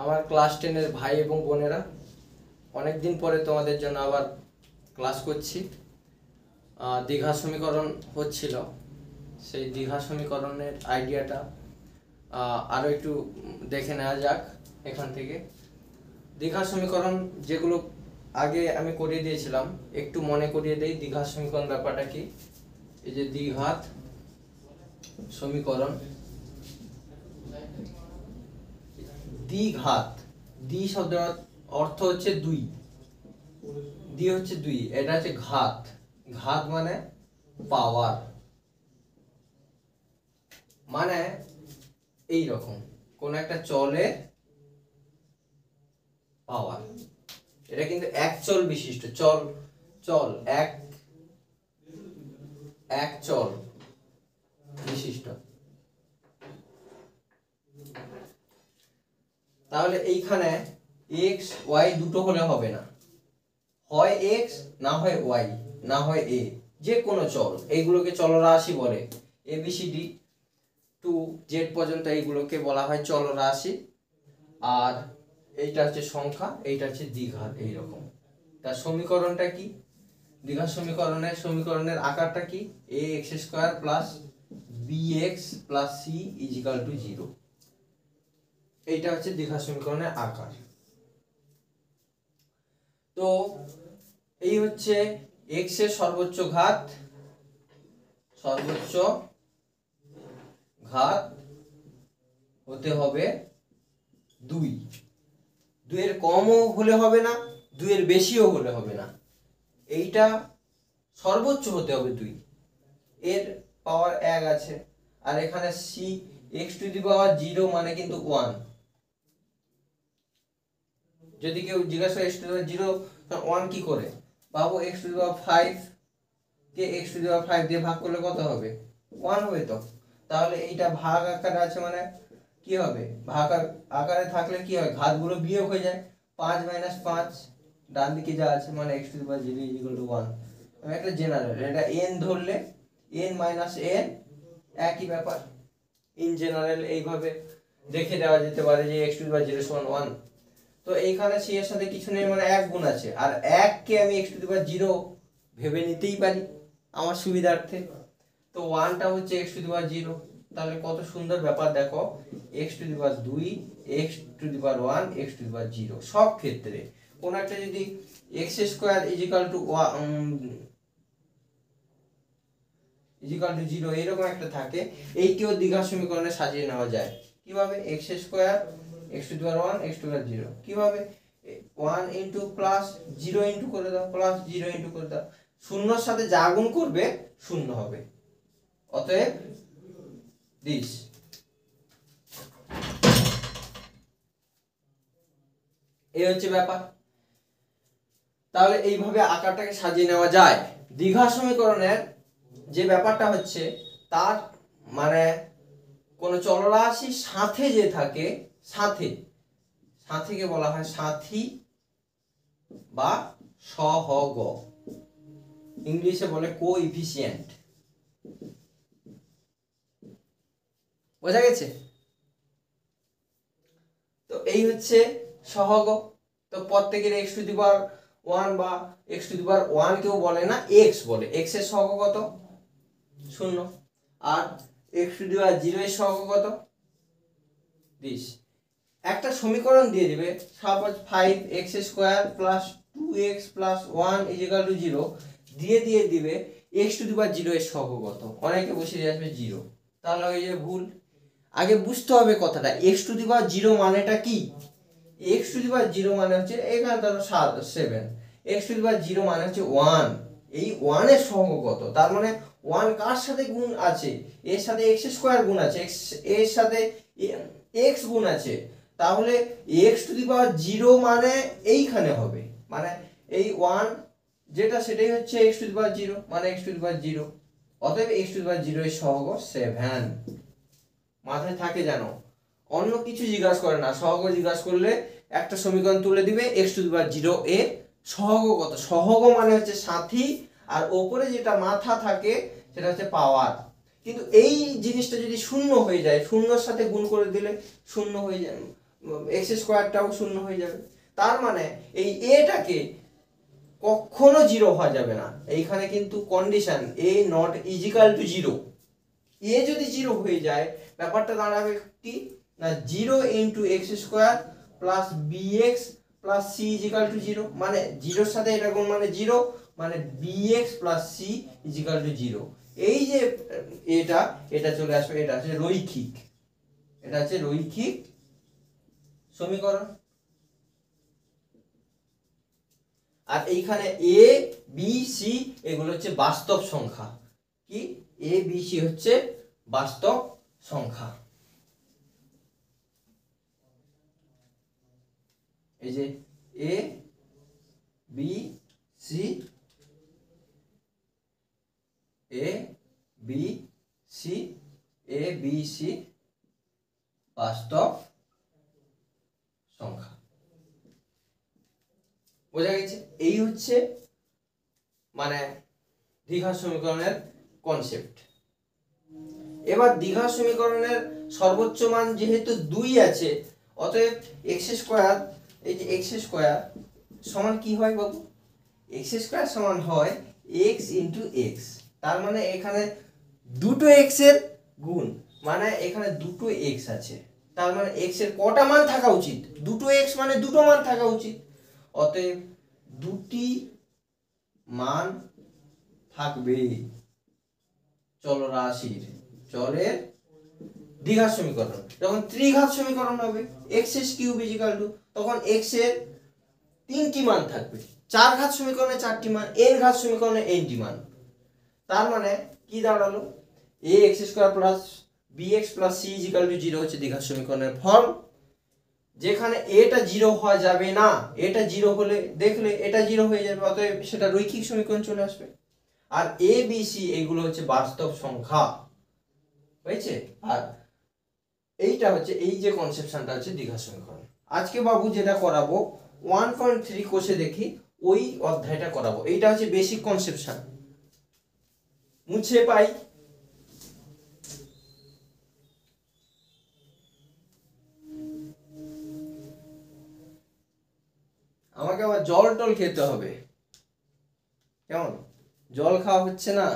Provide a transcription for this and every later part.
আমার ক্লাস 10-এর ভাই এবং বোনেরা, অনেক দিন পরে তোমাদের জন্য আবার ক্লাস করছি। দ্বিঘাত সমীকরণ হচ্ছিল, সেই দ্বিঘাত সমীকরণের আইডিয়াটা আরও একটু দেখে নেওয়া যাক। এখান থেকে দ্বিঘাত সমীকরণ যেগুলো আগে আমি করিয়ে দিয়েছিলাম, একটু মনে করিয়ে দেই দ্বিঘাত সমীকরণ ব্যাপারটা কি। এই যে দ্বিঘাত সমীকরণ, দ্বিঘাত, দ্বি শব্দের অর্থ হচ্ছে দুই, দ্বি হচ্ছে দুই, এটা হচ্ছে ঘাত, ঘাত মানে পাওয়ার, মানে এই রকম কোন একটা চলে পাওয়ার। এটা কিন্তু এক চল বিশিষ্ট, চল চল এক চল বিশিষ্ট। তাহলে এইখানে x y দুটো হলে হবে না, হয় x না হয় y না হয় a, যে কোনো চল। এইগুলোকে চলরাশি বলে, a b c d to z পর্যন্ত এইগুলোকে বলা হয় চলরাশি। আর এইটা হচ্ছে সংখ্যা, এইটা হচ্ছে দ্বিঘাত। এইরকম তার সমীকরণটা কি? দ্বিঘাত সমীকরণের আকারটা কি? ax² plus bx plus c equal to 0। এইটা হচ্ছে দ্বিঘাত সমীকরণের আকার। তো এই হচ্ছে x এর সর্বোচ্চ ঘাত হতে হবে 2, 2 এর কমও হলে হবে না, 2 এর বেশিও হলে হবে না, এইটা সর্বোচ্চ হতে হবে 2। এর পাওয়ার 1 আছে, আর এখানে c x to the power 0 মানে কিন্তু 1। যদি কেউ জিজ্ঞাসা করে x টু দি পাওয়ার 0 1 কি করে পাবো, x টু দি পাওয়ার 5 কে x টু দি পাওয়ার 5 দিয়ে ভাগ করলে কত হবে? 1 হবে। তো তাহলে এইটা ভাগ আকারে আছে, মানে কি হবে? ভাগ আকারে থাকলে কি হয়, ঘাতগুলো বিয়োগ হয়ে যায়। 5 - 5 ডান দিকে যা আছে, মানে x টু দি পাওয়ার 0 1। আমি একটা জেনারেল, এটা n ধরলে n - n একই ব্যাপার। ইন জেনারেল এইভাবে দেখে দেওয়া যেতে পারে যে x টু দি পাওয়ার 0 = 1। তো এইখানে c এর সাথে কিছু নেই, মানে 1 গুণ আছে, আর 1 কে আমি x টু দি পাওয়ার 0 ভেবে নিতেই পারি আমার সুবিধার্থে। তো 1টা হচ্ছে x টু দি পাওয়ার 0। তাহলে কত সুন্দর ব্যাপার দেখো, x to the power 2, x to the power 1, x to the power 0। সব ক্ষেত্রে কোন একটা যদি x² = 0 এরকম একটা থাকে, এইকেও দ্বিঘাত সমীকরণে সাজিয়ে নেওয়া যায়। কিভাবে? x² x to the power 1 x to the power 0 কিভাবে? 1 ইনটু প্লাস 0 ইনটু করে দাও, প্লাস 0 ইনটু করে দাও, শূন্যর সাথে যা গুণ করবে শূন্য হবে। অতএব দিস। এই হচ্ছে ব্যাপার। তাহলে এইভাবে আকারটাকে সাজিয়ে নেওয়া যায়। দ্বিঘাত সমীকরণের যে ব্যাপারটা হচ্ছে, তার মানে কোন চলরাশির সাথে যে থাকে, সাথীকে বলা হয় সাথী বা সহগ, ইংলিশে বলে কোএফিসিয়েন্ট। বোঝা গেছে? তো এই হচ্ছে সহগ। তো প্রত্যেকের x টু দি পাওয়ার 1 বা x টু দি পাওয়ার 1 কেউ বলে না, x বলে। x এর সহগ কত? 0। আর x টু দি পাওয়ার 0 এর সহগ কত? 20। একটা সমীকরণ দিয়ে দিবে, suppose 5x² plus 2x plus 1 = 0 দিয়ে দিবে x টু দি পাওয়ার 0 এর সহগ কত? অনেকে বসে যাবে 0, তাহলে হয়ে যাবে ভুল। আগে বুঝতে হবে কথাটা, x টু দি পাওয়ার 0 মানেটা কি? x টু দি পাওয়ার 0 মানে হচ্ছে, এখানে ধরো 7 x টু দি পাওয়ার 0 মানে হচ্ছে 1। এই 1 এর সহগ কত? তার মানে 1 কার সাথে গুণ আছে? এর সাথে x² গুণ আছে, এর সাথে x গুণ আছে। তাহলে x টু দি পাওয়ার 0 মানে এইখানে হবে, মানে এই 1 যেটা সেটাই হচ্ছে x টু দি পাওয়ার 0, মানে x টু দি পাওয়ার 0। অতএব x টু দি পাওয়ার 0 এর সহগ 7। মাথায় থাকে জানো, অন্য কিছু জিজ্ঞাসা করে না, সহগ জিজ্ঞাসা করলে একটা সমীকরণ তুলে দিবে, x টু দি পাওয়ার 0 এর সহগ কত? সহগ মানে হচ্ছে সাথী, আর উপরে যেটা মাথা থাকে সেটা হচ্ছে পাওয়ার। কিন্তু এই জিনিসটা যদি শূন্য হয়ে যায়, শূন্যর সাথে গুণ করে দিলে শূন্য হয়ে যায়, এক্স স্কোয়ারটাও শূন্য হয়ে যাবে। তার মানে এই এটাকে কখনো জিরো হওয়া যাবে না। এইখানে কিন্তু condition a not equal to zero. A যদি জিরো হয়ে যায় ব্যাপারটা দাঁড়াবে কি না, zero into x square plus b x plus c equal to zero, মানে জিরোর সাথে এটা গুণ মানে জিরো, মানে b x plus c equal to zero. এই যে এটা চলে আসবে, এটা হচ্ছে রৈখিক, এটা হচ্ছে রৈখিক সমীকরণ। আর এইখানে এ বি সি এগুলো হচ্ছে বাস্তব সংখ্যা। কি এ বি সি হচ্ছে বাস্তব সংখ্যা। এই যে A B C, A B C, A B C বাস্তব সংখ্যা। বোঝা গেছে? এই হচ্ছে মানে দ্বিঘাত সমীকরণের কনসেপ্ট। এবার দ্বিঘাত সমীকরণের সর্বোচ্চ মান যেহেতু 2 আছে, অতএব এক্স স্কোয়ার, এই যে এক্স স্কোয়ার সমান কি হয় বাবু? এক্স স্কোয়ার সমান হয় এক্স ইন্টু এক্স। তার মানে এখানে দুটো এক্স এর গুণ, মানে এখানে দুটো এক্স আছে, তার মানে এক্স এর কটা মান থাকা উচিত? দুটো এক্স মানে দুটো মান থাকা উচিত। অতএব দুটি মান থাকবে চলরাশির, চলের দ্বিঘাত সমীকরণ। যখন ত্রিঘাত সমীকরণ হবে x s cube equal to, তখন এক্স এর 3টি মান থাকবে। 4 ঘাত সমীকরণে 4টি মান, n ঘাত সমীকরণে nটি মান। তার মানে কি দাঁড়ালো? A x square plus b x plus c equal to zero হচ্ছে দ্বিঘাত সমীকরণের ফর্ম, যেখানে এটা জিরো হওয়া যাবে না। এটা জিরো হলে দেখলে এটা জিরো হয়ে যাবে, অতএব সেটা রৈখিক সমীকরণ চলে আসবে। আর এ বি সি এগুলো হচ্ছে বাস্তব সংখ্যা, হয়েছে? আর এইটা হচ্ছে, এই যে কনসেপশনটা হচ্ছে দ্বিঘাত সমীকরণ। আজকে বাবু যেটা করাবো 1.3 কোষে দেখি ওই অধ্যায়টা করাবো। এইটা হচ্ছে বেসিক কনসেপশন। মুছে পাই, আমাকে আবার জল টল খেতে হবে। কেমন? জল খাওয়া হচ্ছে না?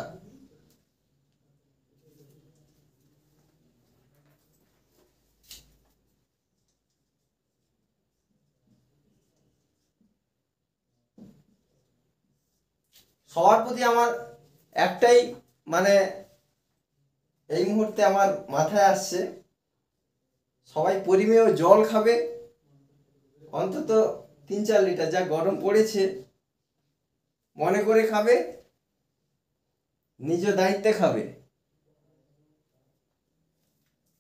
সবার প্রতি আমার একটাই মানে এই মুহূর্তে আমার মাথায় আসছে, সবাই পরিমেয় জল খাবে, অন্তত 3-4 লিটার, যা গরম পড়েছে মনে করে খাবে, নিজ দায়িত্বে খাবে।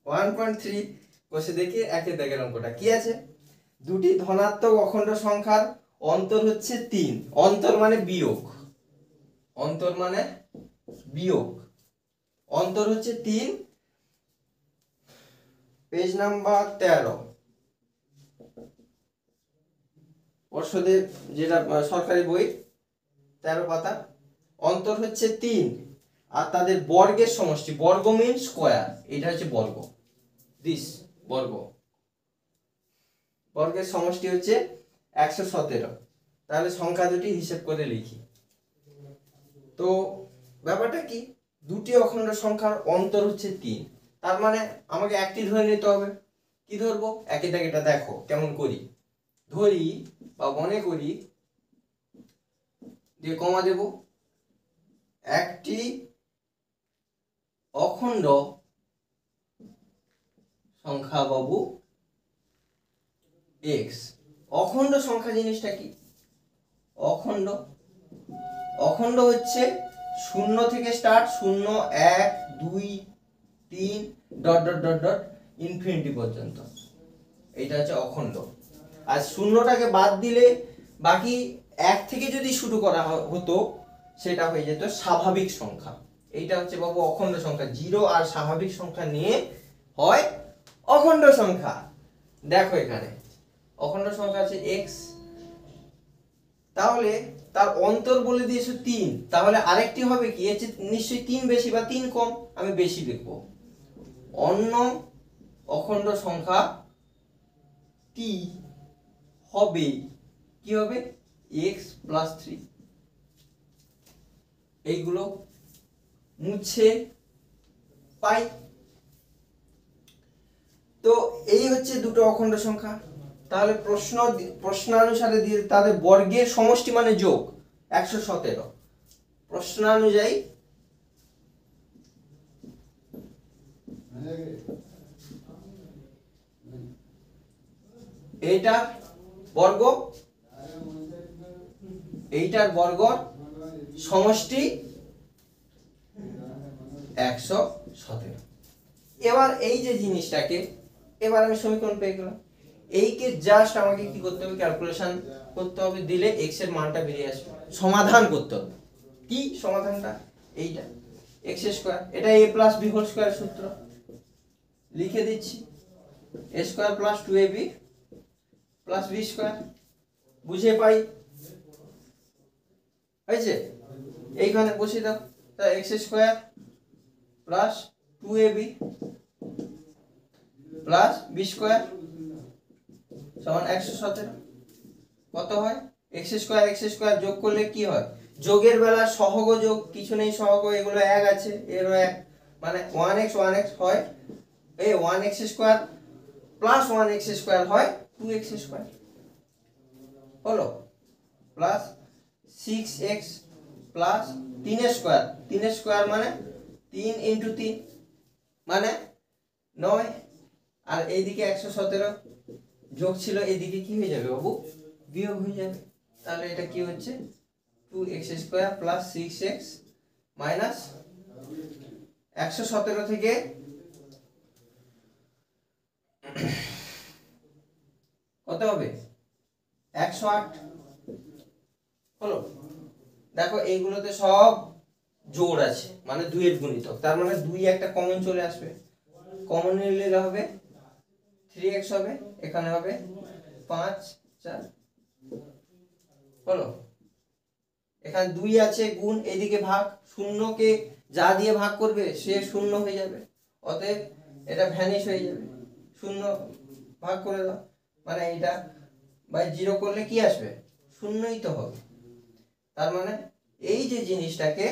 1.3 কোষে দেখি একের দাগের অঙ্কটা কি আছে। দুটি ধনাত্মক অখণ্ড সংখ্যার অন্তর হচ্ছে 3। অন্তর মানে বিয়োগ, অন্তর মানে বিয়োগ, অন্তর হচ্ছে 3। পেজ নাম্বার 13, পর্ষদের যেটা সরকারি বই 13 পাতা। অন্তর হচ্ছে 3 আর তাদের বর্গের সমষ্টি, বর্গ মিন স্কোয়ার, এটা হচ্ছে বর্গ, দিস বর্গ, বর্গের সমষ্টি হচ্ছে 117। তাহলে সংখ্যা দুটি হিসেব করে লিখি। তো ব্যাপারটা কি, দুটি অখণ্ড সংখ্যার অন্তর হচ্ছে 3, তার মানে আমাকে একটি ধরে নিতে হবে। কি ধরবো? একে দাগে এটা দেখো কেমন করি। ধরি বা মনে করি, দিয়ে কমা দেব, একটি অখণ্ড সংখ্যা বাবু এক্স। অখণ্ড সংখ্যা জিনিসটা কি? অখণ্ড, অখণ্ড হচ্ছে 0 থেকে start, 0 1 2 3 dot dot dot dot infinity পর্যন্ত, এইটা হচ্ছে অখণ্ড। আর শূন্যটাকে বাদ দিলে বাকি 1 থেকে যদি শুরু করা হতো সেটা হয়ে যেত স্বাভাবিক সংখ্যা। এইটা হচ্ছে বাবু অখণ্ড সংখ্যা। 0 আর স্বাভাবিক সংখ্যা নিয়ে হয় অখণ্ড সংখ্যা। দেখো এখানে অখণ্ড সংখ্যা আছে x, তাহলে তার অন্তর বলে দিয়েছো 3, তাহলে আরেকটি হবে কি, এর চেয়ে নিশ্চয়ই 3 বেশি বা 3 কম, আমি বেশি লিখবো। অন্য অখণ্ড সংখ্যা টি হবে কি হবে এক্স প্লাস 3। এইগুলো মুছে পাই। তো এই হচ্ছে দুটো অখণ্ড সংখ্যা। তাহলে প্রশ্নানুসারে দিয়ে তাদের বর্গের সমষ্টি মানে যোগ 117। প্রশ্নানুযায়ী এইটার বর্গ এইটার বর্গ সমষ্টি 117। এবার এই যে জিনিসটাকে এবার আমি সমীকরণ পেয়ে গেলাম। এইকে জাস্ট আমাকে কি করতে হবে ক্যালকুলেশন করতে হবে, দিলে x এর মানটা বেরিয়ে আসবে। সমাধান করতে হবে। কি সমাধানটা? এইটা x স্কয়ার, এটা a plus b whole square সূত্র লিখে দিচ্ছি। a square plus 2ab plus b square বুঝে পাই হয়েছে। এইখানে বসিয়ে দাও। তা x square plus 2ab plus b square সমান 117। কত হয়? x স্কয়ার যোগ করলে কি হয়? যোগের বেলা সহগ যোগ কিছু নেই, সহগ এগুলো এক আছে, এরও এক, মানে 1x হয় এই 1x square plus 1x square হয় 2x স্কয়ার হলো, প্লাস 6x প্লাস 3 স্কয়ার মানে 3 × 3 মানে 9, আর এইদিকে 117 যোগ ছিল, এইদিকে কি হয়ে যাবে বাবু? বিয়োগ হয়ে যাবে। তাহলে এটা কি হচ্ছে 2x square plus 6x minus 117 থেকে কত হবে 108 হলো। দেখো এইগুলোতে সব জোড় আছে, মানে 2 এর গুণিতক, তার মানে 2 একটা কমন চলে আসবে। কমন নিলে হবে 3x হবে, এখানে হবে 5 4 হলো। এখানে 2 আছে গুণ, এদিকে ভাগ, শূন্যকে যা দিয়ে ভাগ করবে সে শূন্য হয়ে যাবে, অতএব এটা ভ্যানিশ হয়ে যাবে। শূন্য ভাগ করে দাও, মানে এটা বাই 0 করলে কি আসবে? শূন্যই তো হবে। তার মানে এই যে জিনিসটাকে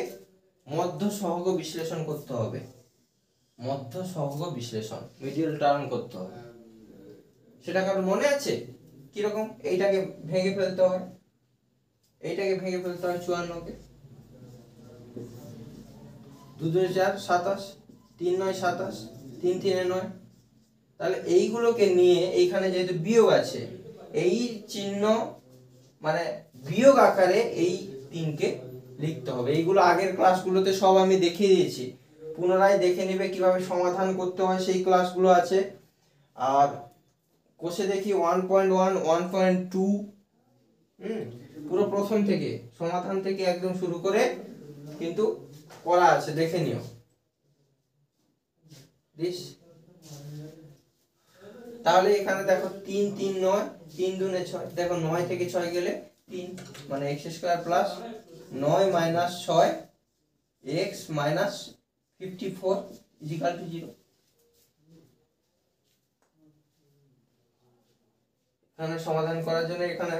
মধ্য সহগ বিশ্লেষণ করতে হবে, মধ্য সহগ বিশ্লেষণ, মিডল টার্ম করতে হবে। সেটা কারণ মনে আছে কিরকম? এইটাকে ভেঙে ফেলতে হয়, এইটাকে ভেঙে ফেলতে হয় 54 কে, 2 2 4 27, 3 9 27, 3 3 9। তাহলে এইগুলোকে নিয়ে এইখানে যেহেতু বিয়োগ আছে, এই চিহ্ন মানে বিয়োগ আকারে এই 3 কে লিখতে হবে। এইগুলো আগের ক্লাসগুলোতে সব আমি দেখিয়ে দিয়েছি, পুনরায় দেখে নেবে কিভাবে সমাধান করতে হয়, সেই ক্লাসগুলো আছে। আর কোষে দেখি 1.1 1.2 পুরো প্রথম থেকে সমাধান থেকে একদম শুরু করে কিন্তু করা আছে, দেখে নিও। তাহলে এখানে দেখো 3 3 9, 3 2 6, দেখো 9 থেকে 6 গেলে 3, মানে x square plus 9 minus 6 x minus 54 equal to 0। এখানে সমাধান করার জন্য এখানে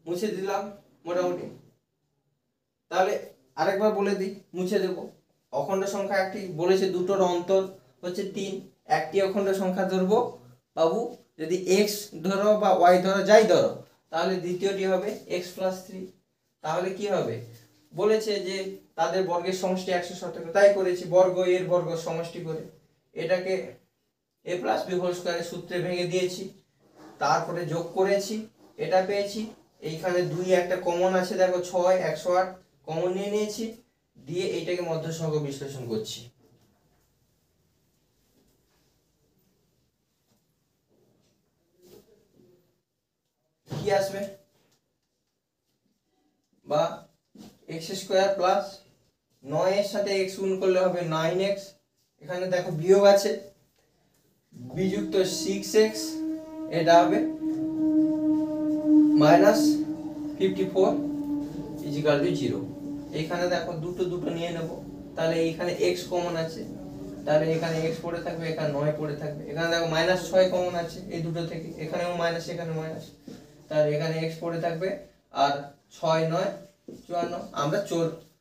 মুছে দিলাম মোটামুটি। তাহলে আরেকবার বলে দিই, মুছে দেব। অখণ্ড সংখ্যা একটি বলেছে, দুটোর অন্তর হচ্ছে 3। একটি অখণ্ড সংখ্যা ধরবো বাবু, যদি x ধরো বা y ধরো, যাই ধরো, তাহলে দ্বিতীয়টি হবে x প্লাস 3। তাহলে কি হবে? বলেছে যে তাদের বর্গের সমষ্টি 117, তাই করেছি বর্গ এর বর্গ সমষ্টি করে এটাকে a প্লাস b হোল স্কয়ারের সূত্রে ভেঙে দিয়েছি, তারপরে যোগ করেছি, এটা পেয়েছি। এইখানে 2 একটা কমন আছে, দেখো 6 108 কমন নিয়ে নিয়েছি, দিয়ে এইটাকে মধ্য সহগ বিশ্লেষণ করছি। কি আসবে? বা x স্কয়ার প্লাস 9 এর সাথে x গুণ করলে হবে 9x, এখানে দেখো বিয়োগ আছে, বিযুক্ত 6x, এটা হবে মাইনাস 54 ইকুয়াল টু 0। এখানে দেখো দুটো নিয়ে নেব, তাহলে এইখানে x কমন আছে, তাহলে এখানে এক্স পড়ে থাকবে, এখানে 9 পড়ে থাকবে। এখানে দেখো -6 কমন আছে এই দুটো থেকে, এখানেও মাইনাস এখানে মাইনাস, তাহলে এখানে এক্স পড়ে থাকবে। আর 6 9 54। আমরা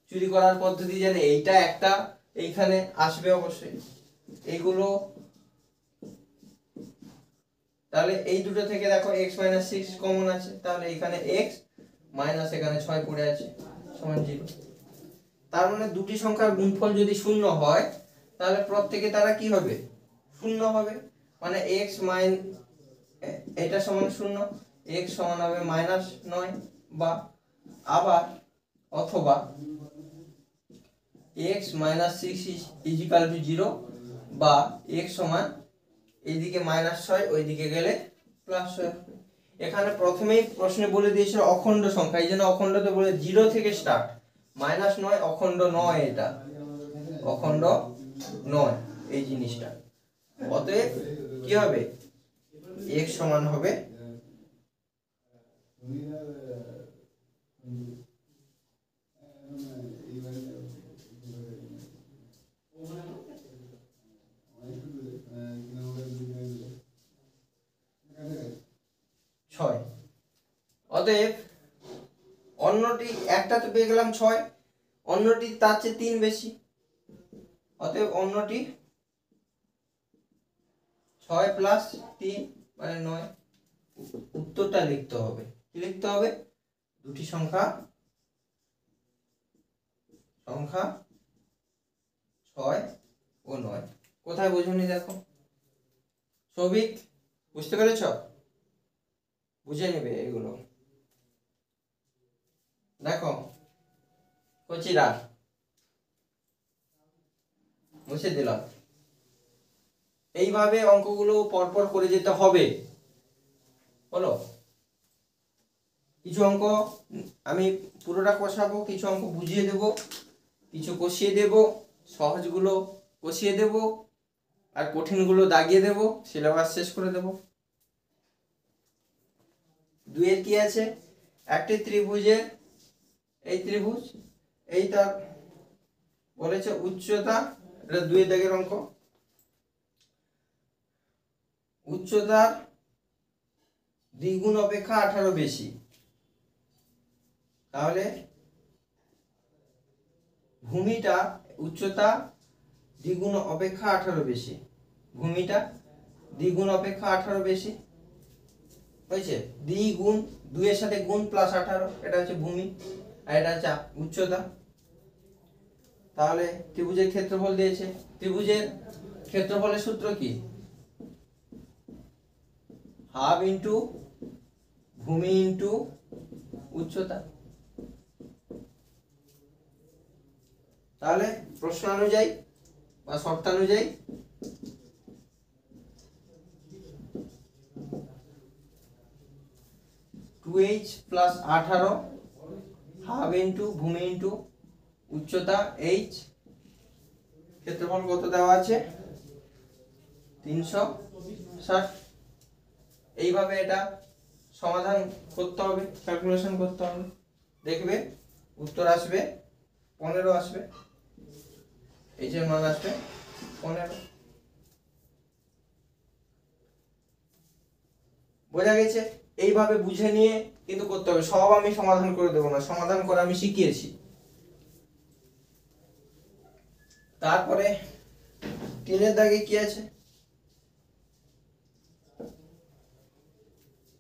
চুরি করার পদ্ধতি জানি, এইটা একটা এইখানে আসবে অবশ্যই এইগুলো। তাহলে এই দুটো থেকে দেখো x - 6 কমন আছে, তাহলে এখানে x মাইনাস এখানে 6 পড়ে আছে সমান 0। তার মানে দুটি সংখ্যার গুণফল যদি শূন্য হয় তাহলে প্রত্যেকে তারা কি হবে, শূন্য হবে। মানে x এটা সমান 0, x সমান হবে -9, বা আবার অথবা x - 6 = 0, বা x সমান এইদিকে -6 ওইদিকে গেলে +6 হবে। এখানে প্রথমেই প্রশ্নে বলে দিয়েছিল অখণ্ড সংখ্যা, এই জন্য অখণ্ডতে বলে 0 থেকে স্টার্ট। -9 অখণ্ড নয়, এটা অখণ্ড নয় এই জিনিসটা। অতএব কি হবে, x সমান হবে অতএব অন্যটি একটা তো পেয়ে গেলাম 6, অন্যটি তার চেয়ে 3 বেশি, অতএব অন্যটি 6 + 3 মানে 9। উত্তরটা লিখতে হবে, কি লিখতে হবে, দুটি সংখ্যা 6 ও 9। কোথায় বোঝনি দেখো সৌভিক, বুঝতে পেরেছ? বুঝে নেবে এগুলো। দেখো কচিরা মুছে দিলাম। এইভাবে অঙ্কগুলো পরপর করে যেতে হবে। বলো, কিছু অঙ্ক আমি পুরোটা কষাবো, কিছু অঙ্ক বুঝিয়ে দেব, কিছু কষিয়ে দেব, সহজগুলো কষিয়ে দেব, আর কঠিনগুলো দাগিয়ে দেব, সিলেবাস শেষ করে দেব। 2 এর কি আছে, একটি ত্রিভুজের এই ত্রিভুজ, এই তার বলেছে উচ্চতা, এটা 2 এর দাগের অঙ্ক, উচ্চতার দ্বিগুণ অপেক্ষা 18 বেশি, তাহলে ভূমিটা উচ্চতা দ্বিগুণ অপেক্ষা 18 বেশি, ভূমিটা দ্বিগুণ অপেক্ষা 18 বেশি হয়েছে। দ্বিগুণ, 2 এর সাথে গুণ +18, এটা হচ্ছে ভূমি আর এটা হচ্ছে উচ্চতা। তাহলে ত্রিভুজের ক্ষেত্রফল দিয়েছে, ত্রিভুজের ক্ষেত্রফলের সূত্র কি, হাফ ইন্টু ভূমি ইন্টু উচ্চতা। তাহলে প্রশ্ন অনুযায়ী বা শর্তানুযায়ী h + 18 হাফ ইন্টু ভূমি ইন্টু উচ্চতা h, ক্ষেত্রফল কত দেওয়া আছে 360। এইভাবে এটা সমাধান করতে হবে, ক্যালকুলেশন করতে হবে, দেখবে উত্তর আসবে 15 আসবে, এই যে মান আসবে 15। বোঝা গেছে? এইভাবে বুঝে নিয়ে কিন্তু করতে হবে, সব আমি সমাধান করে দেবো না, সমাধান করে আমি শিখিয়েছি। তারপরে 3 এর দাগে কি আছে,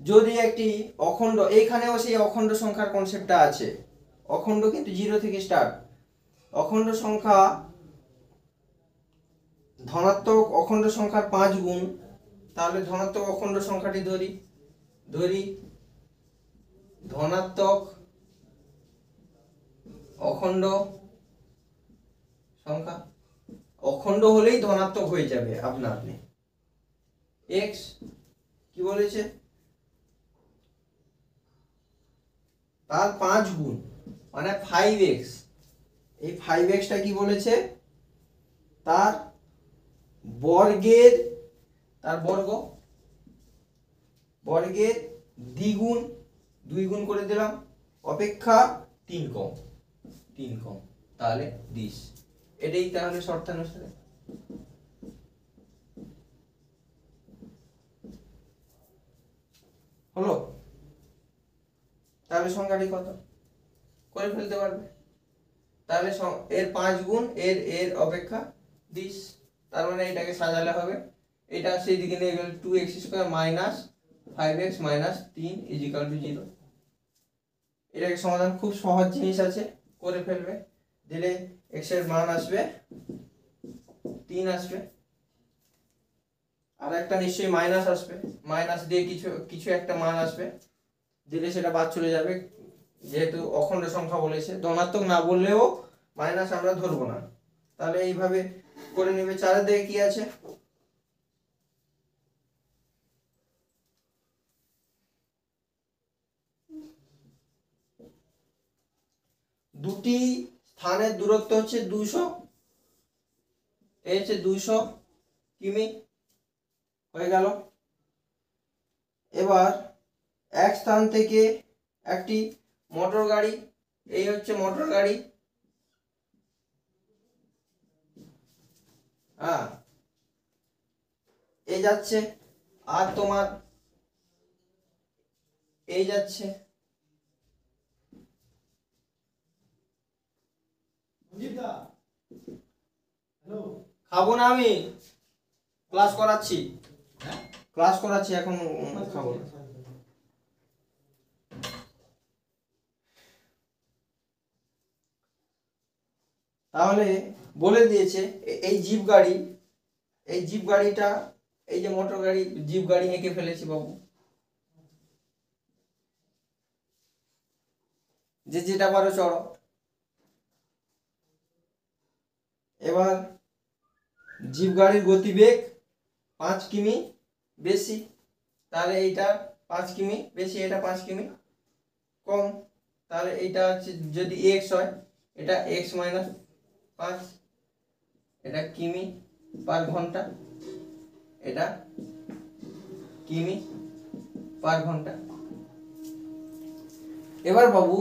যদি একটি অখণ্ড, এইখানেও সেই অখণ্ড সংখ্যার কনসেপ্টটা আছে, অখণ্ড কিন্তু 0 থেকে স্টার্ট, অখণ্ড সংখ্যা ধনাত্মক অখণ্ড সংখ্যার 5 গুণ, তাহলে ধনাত্মক অখণ্ড সংখ্যাটি ধরি ধনাত্মক অখণ্ড সংখ্যা, অখণ্ড হলেই ধনাত্মক হয়ে যাবে আপনা আপনি। x কি বলেছে, তার 5 গুণ মানে 5x, এই 5xটা কি বলেছে, তার বর্গের, তার বর্গের দ্বিগুণ, 2 গুণ করে দিলাম, অপেক্ষা 3 কম, তাহলে 20। এটাই তাহলে শর্তানুসারে। হলো? তাহলে সংখ্যাটি কত করে ফেলতে পারবে। তাহলে এর 5 গুণ এর এর অপেক্ষা 20, তার মানে এটাকে সাজালে হবে, এটা সেই দিকে নিয়ে গেলে 2x² minus 5x minus 3 equal to 0। এটাকে সমাধান খুব সহজ জিনিস আছে, করে ফেলবে, দিলে x এর মান আসবে 3 আসবে, আর একটা নিশ্চয়ই মাইনাস আসবে, মাইনাস দিয়ে কিছু কিছু একটা মান আসবে, দিলে সেটা বাদ চলে যাবে, যেহেতু অখণ্ড সংখ্যা বলেছে, ধনাত্মক না বললেও মাইনাস আমরা ধরবো না। তাহলে এইভাবে করে নেবে। 4 দিকে কি আছে, দুটি স্থানের দূরত্ব হচ্ছে 200, এই হচ্ছে 200 কিমি হয়ে গেল। এবার এক স্থান থেকে একটি মোটর গাড়ি, এই হচ্ছে মোটর গাড়ি, হ্যাঁ, এই যাচ্ছে, আর তোমার এই যাচ্ছে, খাবো না, আমি ক্লাস করাচ্ছি, ক্লাস করাচ্ছি এখন, খাবো না। তাহলে বলে দিয়েছে এই জিপ গাড়ি, এই জিপ গাড়িটা, এই যে মোটর গাড়ি জিপ গাড়ি এঁকে ফেলেছি বাবু, যে যেটা পারো চড়ো। এবার জিপ গাড়ির গতিবেগ 5 কিমি বেশি, তাহলে এইটা 5 কিমি বেশি, এটা 5 কিমি কম, তাহলে এইটা হচ্ছে যদি x হয়, এটা x মাইনাস 5, এটা কিমি পার ঘন্টা, এটা কিমি পার ঘন্টা। এবার বাবু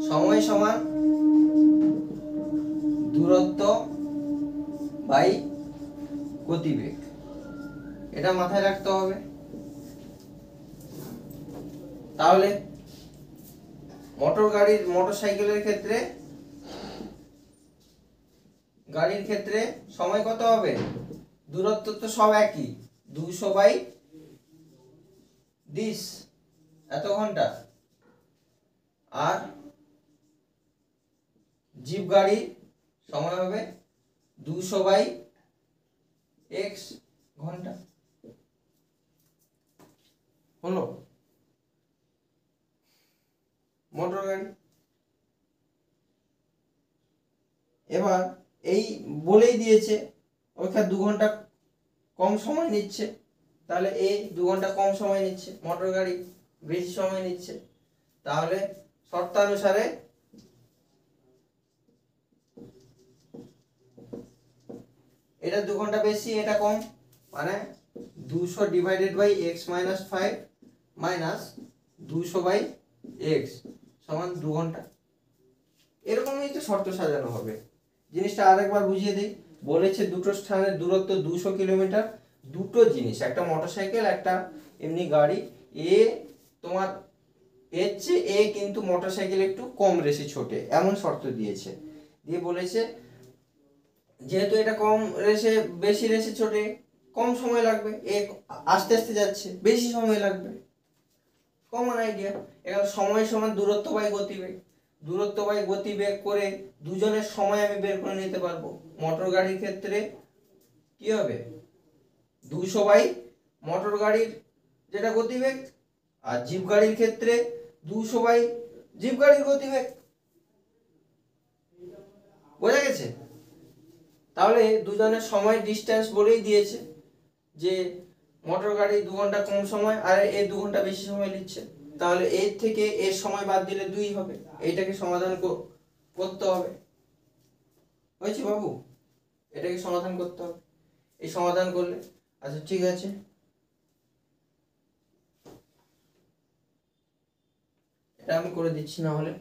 সময় সমান দূরত্ব বাই গতিবেগ, এটা মাথায় রাখতে হবে। তাহলে মোটর সাইকেলের ক্ষেত্রে, গাড়ির ক্ষেত্রে সময় কত হবে, দূরত্ব তো সব একই, 200/20 এত ঘন্টা, আর জিপ গাড়ির সময় হবে 200/x ঘন্টা, হলো মোটর গাড়ি। এবার এই বলেই দিয়েছে ওইখানে 2 ঘন্টা কম সময় নিচ্ছে, তাহলে এই 2 ঘন্টা কম সময় নিচ্ছে, মোটর গাড়ি বেশি সময় নিচ্ছে, তাহলে শর্তানুসারে এটা 2 ঘন্টা বেশি, এটা কম, মানে 200/x মাইনাস 5 মাইনাস 200/x সমান 2 ঘন্টা। এরকমই তো শর্ত সাজানো হবে। জিনিসটা আরেকবার বুঝিয়ে দিই, বলেছে দুটো স্থানের দূরত্ব 200 কিলোমিটার, দুটো জিনিস, একটা মোটরসাইকেল একটা এমনি গাড়ি, এ তোমার এর চেয়ে এ কিন্তু মোটরসাইকেল একটু কম রেসে ছোটে, এমন শর্ত দিয়েছে, দিয়ে বলেছে যেহেতু এটা কম রেসে বেশি রেসে ছোটে, কম সময় লাগবে, এ আস্তে আস্তে যাচ্ছে, বেশি সময় লাগবে, কমন আইডিয়া। এবার সময় সমান দূরত্ব বাই গতিবেগ, দূরত্ব বাই গতিবেগ করে দুজনের সময় আমি বের করে নিতে পারবো। মোটর গাড়ির ক্ষেত্রে কি হবে, 200 মোটর গাড়ির যেটা গতিবেগ, আর জিপ গাড়ির ক্ষেত্রে 200 জিপ গাড়ির গতিবেগ। বোঝা গেছে? তাহলে দুজনের সময় ডিস্টেন্স বলেই দিয়েছে যে মোটর গাড়ি 2 ঘন্টা কম সময় আর এ 2 ঘন্টা বেশি সময় নিচ্ছে, তাহলে এর থেকে এর সময় বাদ দিলে 2 হবে, এইটাকে সমাধান করতে হবে। হয়েছে বাবু? এটাকে সমাধান করতে হবে, এই সমাধান করলে, আচ্ছা ঠিক আছে, এটা আমি করে দিচ্ছি, না হলে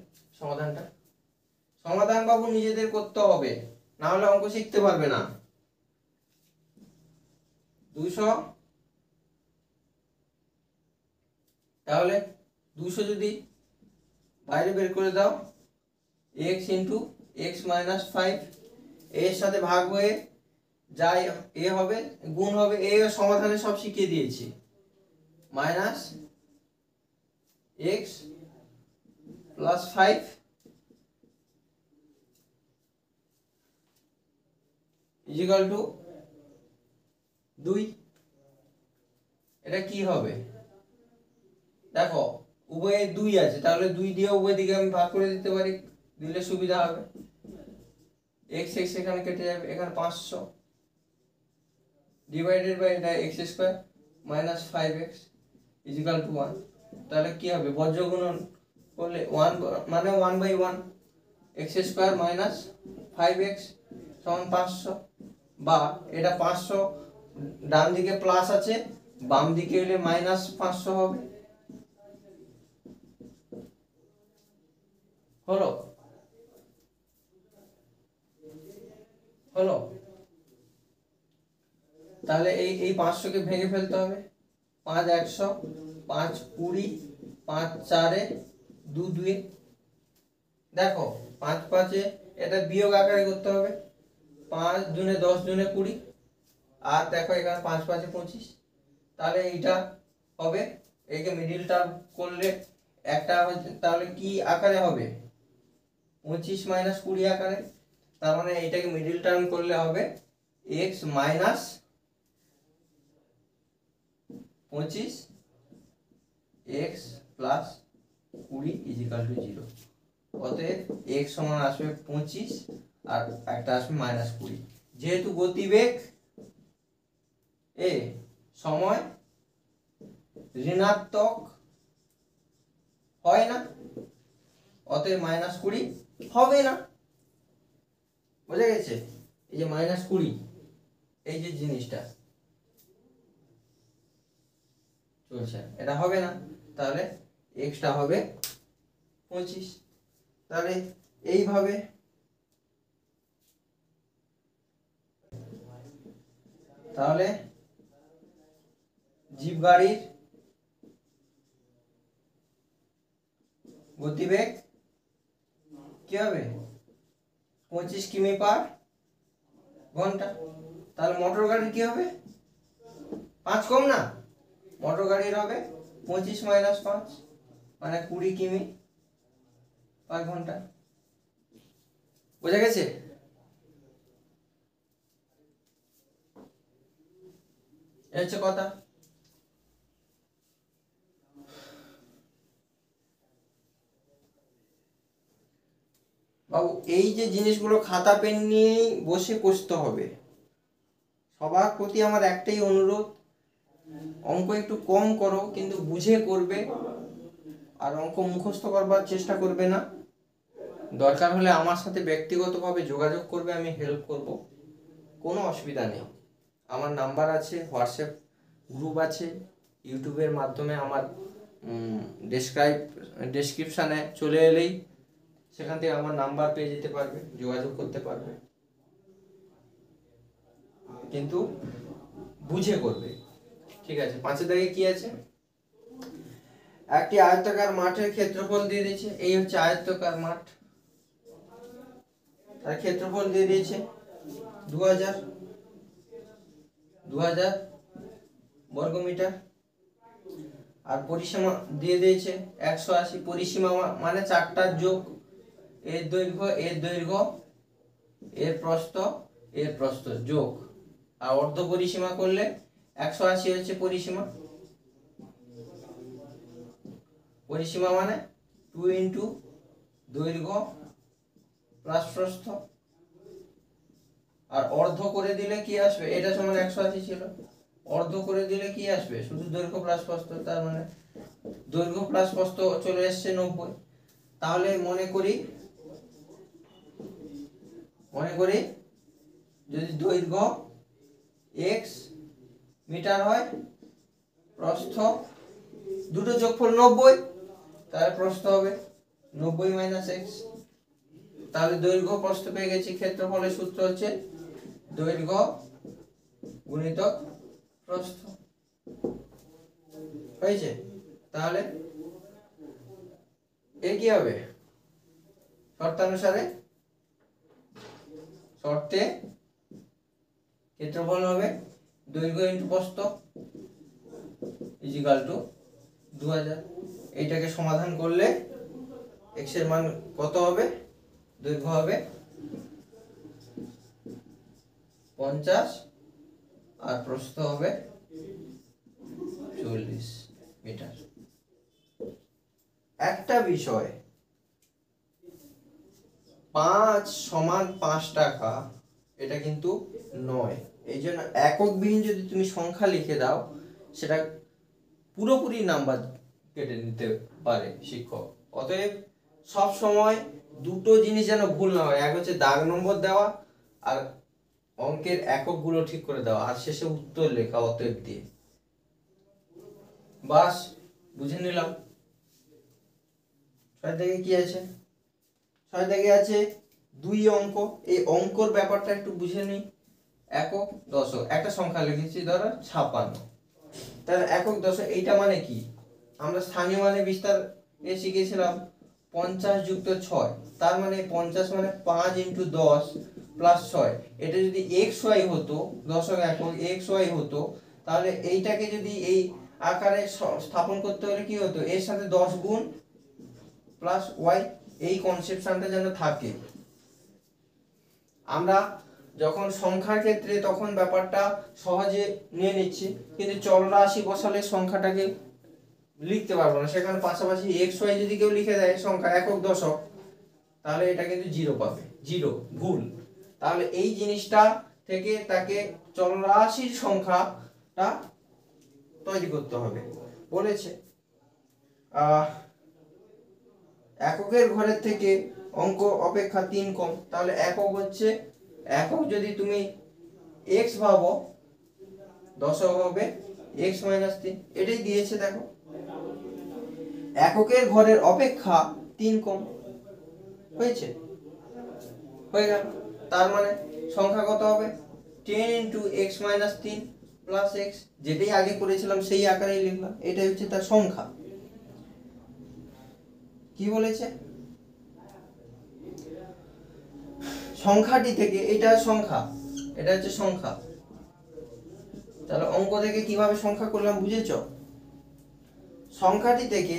সমাধান বাবু নিজেদের করতে হবে, না হলে অঙ্ক শিখতে পারবে না। 200, তাহলে 200 যদি বাইরে বের করে দাও, x ইন্টু এক্স মাইনাস 5 এর সাথে ভাগ হয়ে যাই এ হবে, গুণ হবে, এ সমাধানে সব শিখিয়ে দিয়েছি, minus x plus 5 equal to 2। এটা কি হবে দেখো, উভয়ে 2 আছে, তাহলে 2 দিয়ে উভয় দিকে আমি ভাগ করে দিতে পারি, দিলে সুবিধা হবে। এক্স এক্স এখানে কেটে যাবে, এখানে 500 ডিভাইডেড বাই এটা x square minus 5x equal to 1। তাহলে কি হবে, বজ্র গুণন করলে 1 মানে 1/1 এক্স স্কোয়ার মাইনাস 5x সমান 500, বা এটা 500 ডান দিকে প্লাস আছে, বাম দিকে হলে মাইনাস 500 হবে। হলো হলো তাহলে এই 500 কে ভেঙে ফেলতে হবে, 5 100, 5 20, 5 4 2 2। দেখো 5 5 এটা বিয়োগ আকারে করতে হবে, 5 দুনে 10 দুনে 20, আর দেখো এখানে 5 5 25। তাহলে এইটা হবে, একে মিডিল টার্ম করলে একটা তাহলে কি আকারে হবে, 25 মাইনাস 20 আকারে। তার মানে এইটাকে মিডিল টার্ম করলে হবে x minus 25 x plus 20 equal to 0। অতএব x সমান আসবে 25 আর একটা আসবে মাইনাস 20। যেহেতু গতিবেগ এ সময় ঋণাত্মক হয় না, অতএব মাইনাস 20 হবে না। বোঝা গেছে, এই যে মাইনাস 20 এই যে জিনিসটা চলছে, এটা হবে না, তাহলে এক্সটা হবে 25। তাহলে এইভাবে তাহলে জিপ গাড়ির গতিবেগ কি হবে, 25 কিমি পার ঘন্টা। তাহলে মোটর গাড়ির কি হবে, 5 কম না, মোটর গাড়ির হবে 25 মাইনাস 5 মানে 20 কিমি পার ঘন্টা। বোঝা গেছে? এই হচ্ছে কথা। বাবু এই যে জিনিসগুলো খাতা পেন নিয়ে বসে কষতে হবে। সবার প্রতি আমার একটাই অনুরোধ, অঙ্ক একটু কম করো কিন্তু বুঝে করবে, আর অঙ্ক মুখস্থ করবার চেষ্টা করবে না। দরকার হলে আমার সাথে ব্যক্তিগতভাবে যোগাযোগ করবে, আমি হেল্প করব, কোনো অসুবিধা নেই। আমার নাম্বার আছে, হোয়াটসঅ্যাপ গ্রুপ আছে, ইউটিউবের মাধ্যমে আমার ডেসক্রিপশানে চলে এলেই সেখান থেকে আমার নাম্বার পেয়ে যেতে পারবে, যোগাযোগ করতে পারবে, কিন্তু বুঝে করবে। ঠিক আছে, 5 দাগে কি আছে, একটি আয়তাকার মাঠের ক্ষেত্রফল দিয়ে দিয়েছে, এই হচ্ছে আয়তাকার মাঠ, তার ক্ষেত্রফল দিয়ে দিয়েছে 2000 বর্গমিটার, আর পরিসীমা দিয়ে দিয়েছে 180। পরিসীমা মানে চারটার যোগ, এর দৈর্ঘ্য এর দৈর্ঘ্য এর প্রস্থ এর প্রস্থ যোগ, আর অর্ধ পরিসীমা করলে 180 হচ্ছে পরিসীমা। পরিসীমা মানে 2 ইন্টু দৈর্ঘ্য প্লাস প্রস্থ, আর অর্ধ করে দিলে কি আসবে, এটা সমান 180 ছিল, অর্ধ করে দিলে কি আসবে, শুধু দৈর্ঘ্য প্লাস প্রস্থ, তার মানে দৈর্ঘ্য প্লাস প্রস্থ চলে এসছে 90। তাহলে মনে করি যদি দৈর্ঘ্য x মিটার হয়, প্রস্থ দুটো যোগফল 90, তাহলে প্রস্থ হবে 90 মাইনাস x। তাহলে দৈর্ঘ্য প্রস্থ পেয়ে গেছি। ক্ষেত্রফলের সূত্র হচ্ছে দৈর্ঘ্য গুণিতক প্রস্থ হয়েছে। তাহলে এ কি হবে, শর্তানুসারে শর্তে ক্ষেত্রফল হবে দৈর্ঘ্য ইন্টু প্রস্থ ইজিক্যাল টু 2000। এইটাকে সমাধান করলে এক্স এর মান কত হবে, দৈর্ঘ্য হবে 50 আর প্রস্থ হবে 40 মিটার। একটা বিষয় 5 সমান 5 টাকা এটা কিন্তু নয়, এই জন্য একক বিহীন যদি তুমি সংখ্যা লিখে দাও সেটা পুরোপুরি নাম্বার কেটে নিতে পারে শিক্ষক। অতএব সব সময় দুটো জিনিস যেন ভুল না হয়, এক হচ্ছে দাগ নম্বর দেওয়া আর অঙ্কের এককগুলো ঠিক করে দেওয়া, আর শেষে উত্তর লেখা অতএব দিয়ে। বাস বুঝে নিলাম। 6 থেকে কি আছে, 6 থেকে আছে 2 অঙ্ক। এই অঙ্কর ব্যাপারটা একটু বুঝে নিই। একক দশক, একটা সংখ্যা লিখেছি ধরো 56, তাহলে একক দশক এইটা মানে কি, আমরা স্থানীয় মানে বিস্তার এ শিখেছিলাম 50 যুক্ত 6, তার মানে 50 মানে 5 ইন্টু 10 প্লাস 6। এটা যদি xy হতো, দশক একক xy হতো, তাহলে এইটাকে যদি এই আকারে স্থাপন করতে হলে কি হতো, এর সাথে 10 গুণ প্লাস ওয়াই, এই কনসেপশনটা যেন থাকে। আমরা যখন সংখ্যার ক্ষেত্রে তখন ব্যাপারটা সহজে নিয়ে নিচ্ছি, কিন্তু চলরাশি বসালে সংখ্যাটাকে লিখতে পারবো না, সেখানে পাশাপাশি এক্স ওয়াই যদি কেউ লিখে দেয় সংখ্যা একক দশক, তাহলে এটা কিন্তু 0 পাবে, 0 ভুল। তাহলে এই জিনিসটা থেকে তাকে চলরাশির সংখ্যাটা তৈরি করতে হবে বলেছে। এককের ঘরের থেকে অঙ্ক অপেক্ষা 3 কম, তাহলে একক হচ্ছে, একক যদি তুমি x ভাবো, দশক হবে x - 3, এটাই দিয়েছে দেখো। এককের ঘরের অপেক্ষা 3 কম হয়েছে, হয়ে গেল। তার মানে সংখ্যা কত হবে, 10 ইন্টু x - 3 প্লাস x, যেটাই আগে করেছিলাম সেই আকারেই লিখলাম, এটাই হচ্ছে তার সংখ্যা। কি বলেছে, সংখ্যাটি থেকে, এটা সংখ্যা, এটা হচ্ছে সংখ্যা। তাহলে অঙ্ক থেকে কিভাবে সংখ্যা করলাম বুঝেছো, সংখ্যাটি থেকে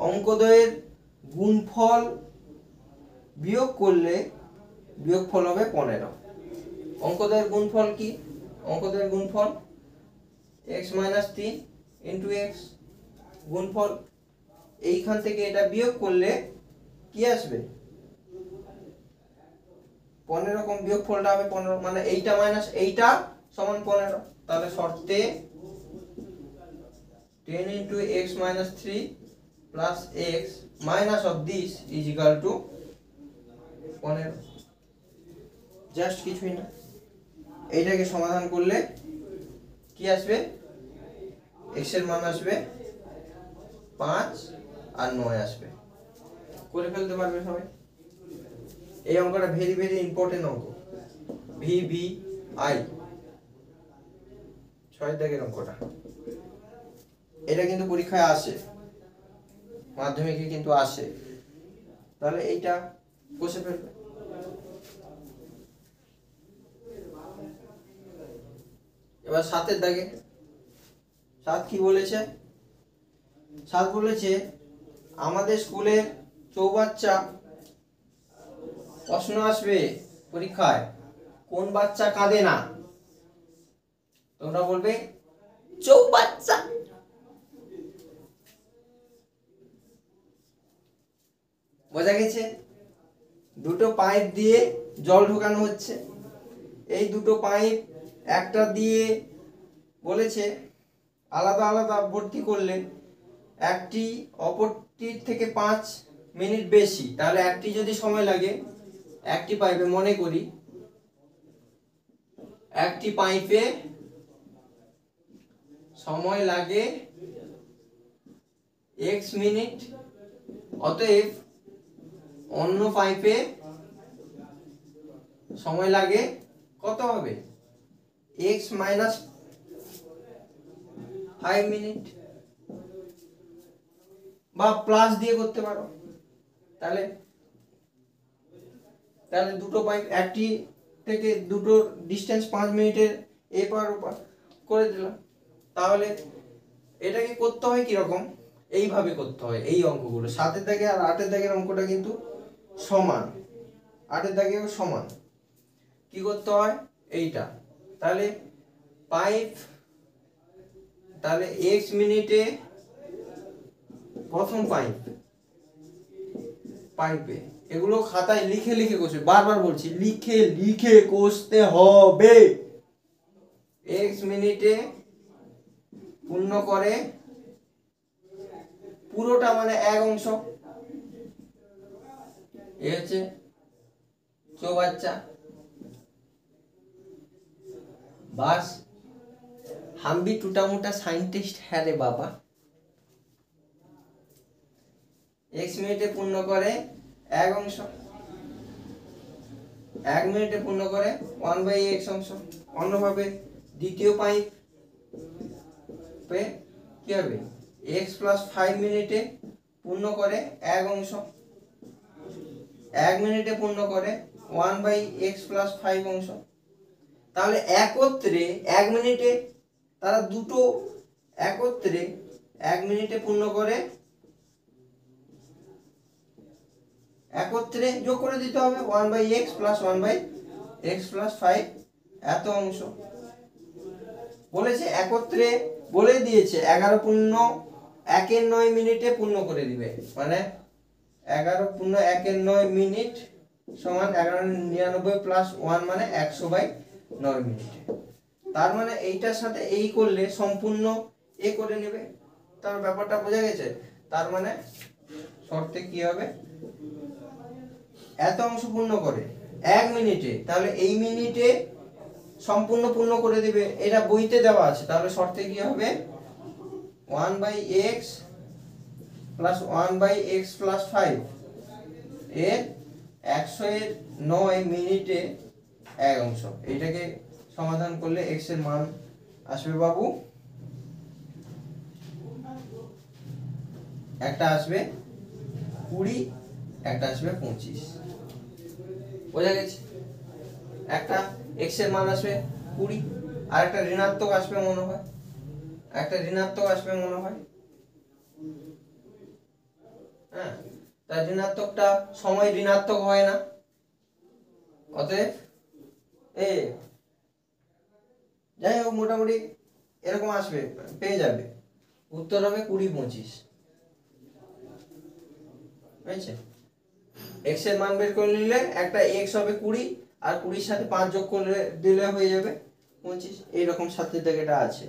অঙ্কদ্বয়ের গুণফল বিয়োগ করলে বিয়োগফল হবে 15। অঙ্কদ্বয়ের গুণফল কি, অঙ্কদ্বয়ের গুণফল x - 3 ইন্টু x গুণফল, এইখান থেকে এটা বিয়োগ করলে কি আসবে, 15 কম বিয়োগফলটা হবে 15, মানে এইটা মাইনাস এইটা সমান 15। তাহলে শর্তে 10 into x minus 3 plus x minus of this is equal to 15। Just কিছুই না, এইটাকে সমাধান করলে কি আসবে, x এর মান আসবে 5 আর 9 আসবে। করে ফেলতে পারবে সবাই। এই অঙ্কটা ভেরি ভেরি ইম্পর্টেন্ট অঙ্ক, VVI 6 দাগের অঙ্কটা। এটা কিন্তু পরীক্ষায় আসে, মাধ্যমিকে কিন্তু আসে, তাহলে এইটা কষে ফেলবে। এবার 7 দাগে, 7 কি বলেছে, 7 বলেছে আমাদের স্কুলের চৌবাচ্চা প্রশ্ন আসবে পরীক্ষায়, কোন বাচ্চা কাঁদে না, তোমরা বলবে চৌবাচ্চা। বোঝা গেছে, দুটো পাইপ দিয়ে জল ঢোকানো হচ্ছে, এই দুটো পাইপ একটা দিয়ে বলেছে আলাদা আলাদা ভর্তি করলে একটি অপরটির থেকে 5 মিনিট বেশি, তাহলে একটি যদি সময় লাগে, একটি পাইপে মনে করি একটি পাইপে সময় লাগে x মিনিট, অতএব অন্য পাইপে সময় লাগে কত হবে, x - 5 মিনিট, বা প্লাস দিয়ে করতে পারো। তাহলে তাহলে দুটো পাইপ একটি থেকে দুটো ডিস্টেন্স 5 মিনিটের এপার ওপার করে দিলাম। তাহলে এটাকে করতে হয় কিরকম, এইভাবে করতে হয়। এই অঙ্কগুলো 7-এর দাগে আর 8-এর দাগের অঙ্কটা কিন্তু সমান, 8-এর দাগেও সমান। কি করতে হয় এইটা, তাহলে পাইপ, তাহলে x মিনিটে প্রথম পাইপে, এগুলো খাতায় লিখে লিখে কষবে, বারবার বলছি লিখে লিখে কষতে হবে। x মিনিটে পূর্ণ করে পুরোটা মানে 1 অংশ, এ হচ্ছে চৌবাচ্চা। বাস हम भी टूटा मोटा साइंटिस्ट है रे बाबा। x মিনিটে পূর্ণ করে 1 অংশ, 1 মিনিটে পূর্ণ করে 1/x অংশ। অন্যভাবে দ্বিতীয় পাইপ পে কি হবে, x + 5 মিনিটে পূর্ণ করে 1 অংশ, 1 মিনিটে পূর্ণ করে 1/x + 5 অংশ। তাহলে একত্রে 1 মিনিটে, তারা দুটো একত্রে 1 মিনিটে পূর্ণ করে, একত্রে যোগ করে দিতে হবে 1/x + 1/x + 5 এত অংশ। বলেছে একত্রে, বলে দিয়েছে 11.1 মিনিটে পূর্ণ করে দিবে, মানে 11.1 মিনিট সমান 1199 + 1 মানে 100/9 মিনিটে। তার মানে এইটার সাথে এই করলে সম্পূর্ণ এ করে নেবে। তার ব্যাপারটা বোঝা গেছে। তার মানে শর্তে কি হবে, এত অংশ পূর্ণ করে 1 মিনিটে, তাহলে এই মিনিটে সম্পূর্ণ পূর্ণ করে দিবে, এটা বইতে দেওয়া আছে। তাহলে শর্তে কি হবে, 1/x + 1/x + 5 এর 109 মিনিটে 1 অংশ। এটাকে সমাধান করলে x এর মান আসবে বাবু, একটা আসবে 20, একটা আসবে 25। বোঝা গেছে? একটা x এর মান আসবে 20, আর একটা ঋণাত্মক আসবে মনে হয়, একটা ঋণাত্মক আসবে মনে হয়। হ্যাঁ, তার ঋণাত্মকটা সময় ঋণাত্মক হয় না, অতএব এ যাই হোক মোটামুটি এরকম আসবে, পেয়ে যাবে। উত্তর হবে 20-25। বুঝছে? x এর মান বের করে নিলে একটা x হবে 20, আর 20-র সাথে 5 যোগ করে দিলে হয়ে যাবে 25। এইরকম সাথে এটা আছে।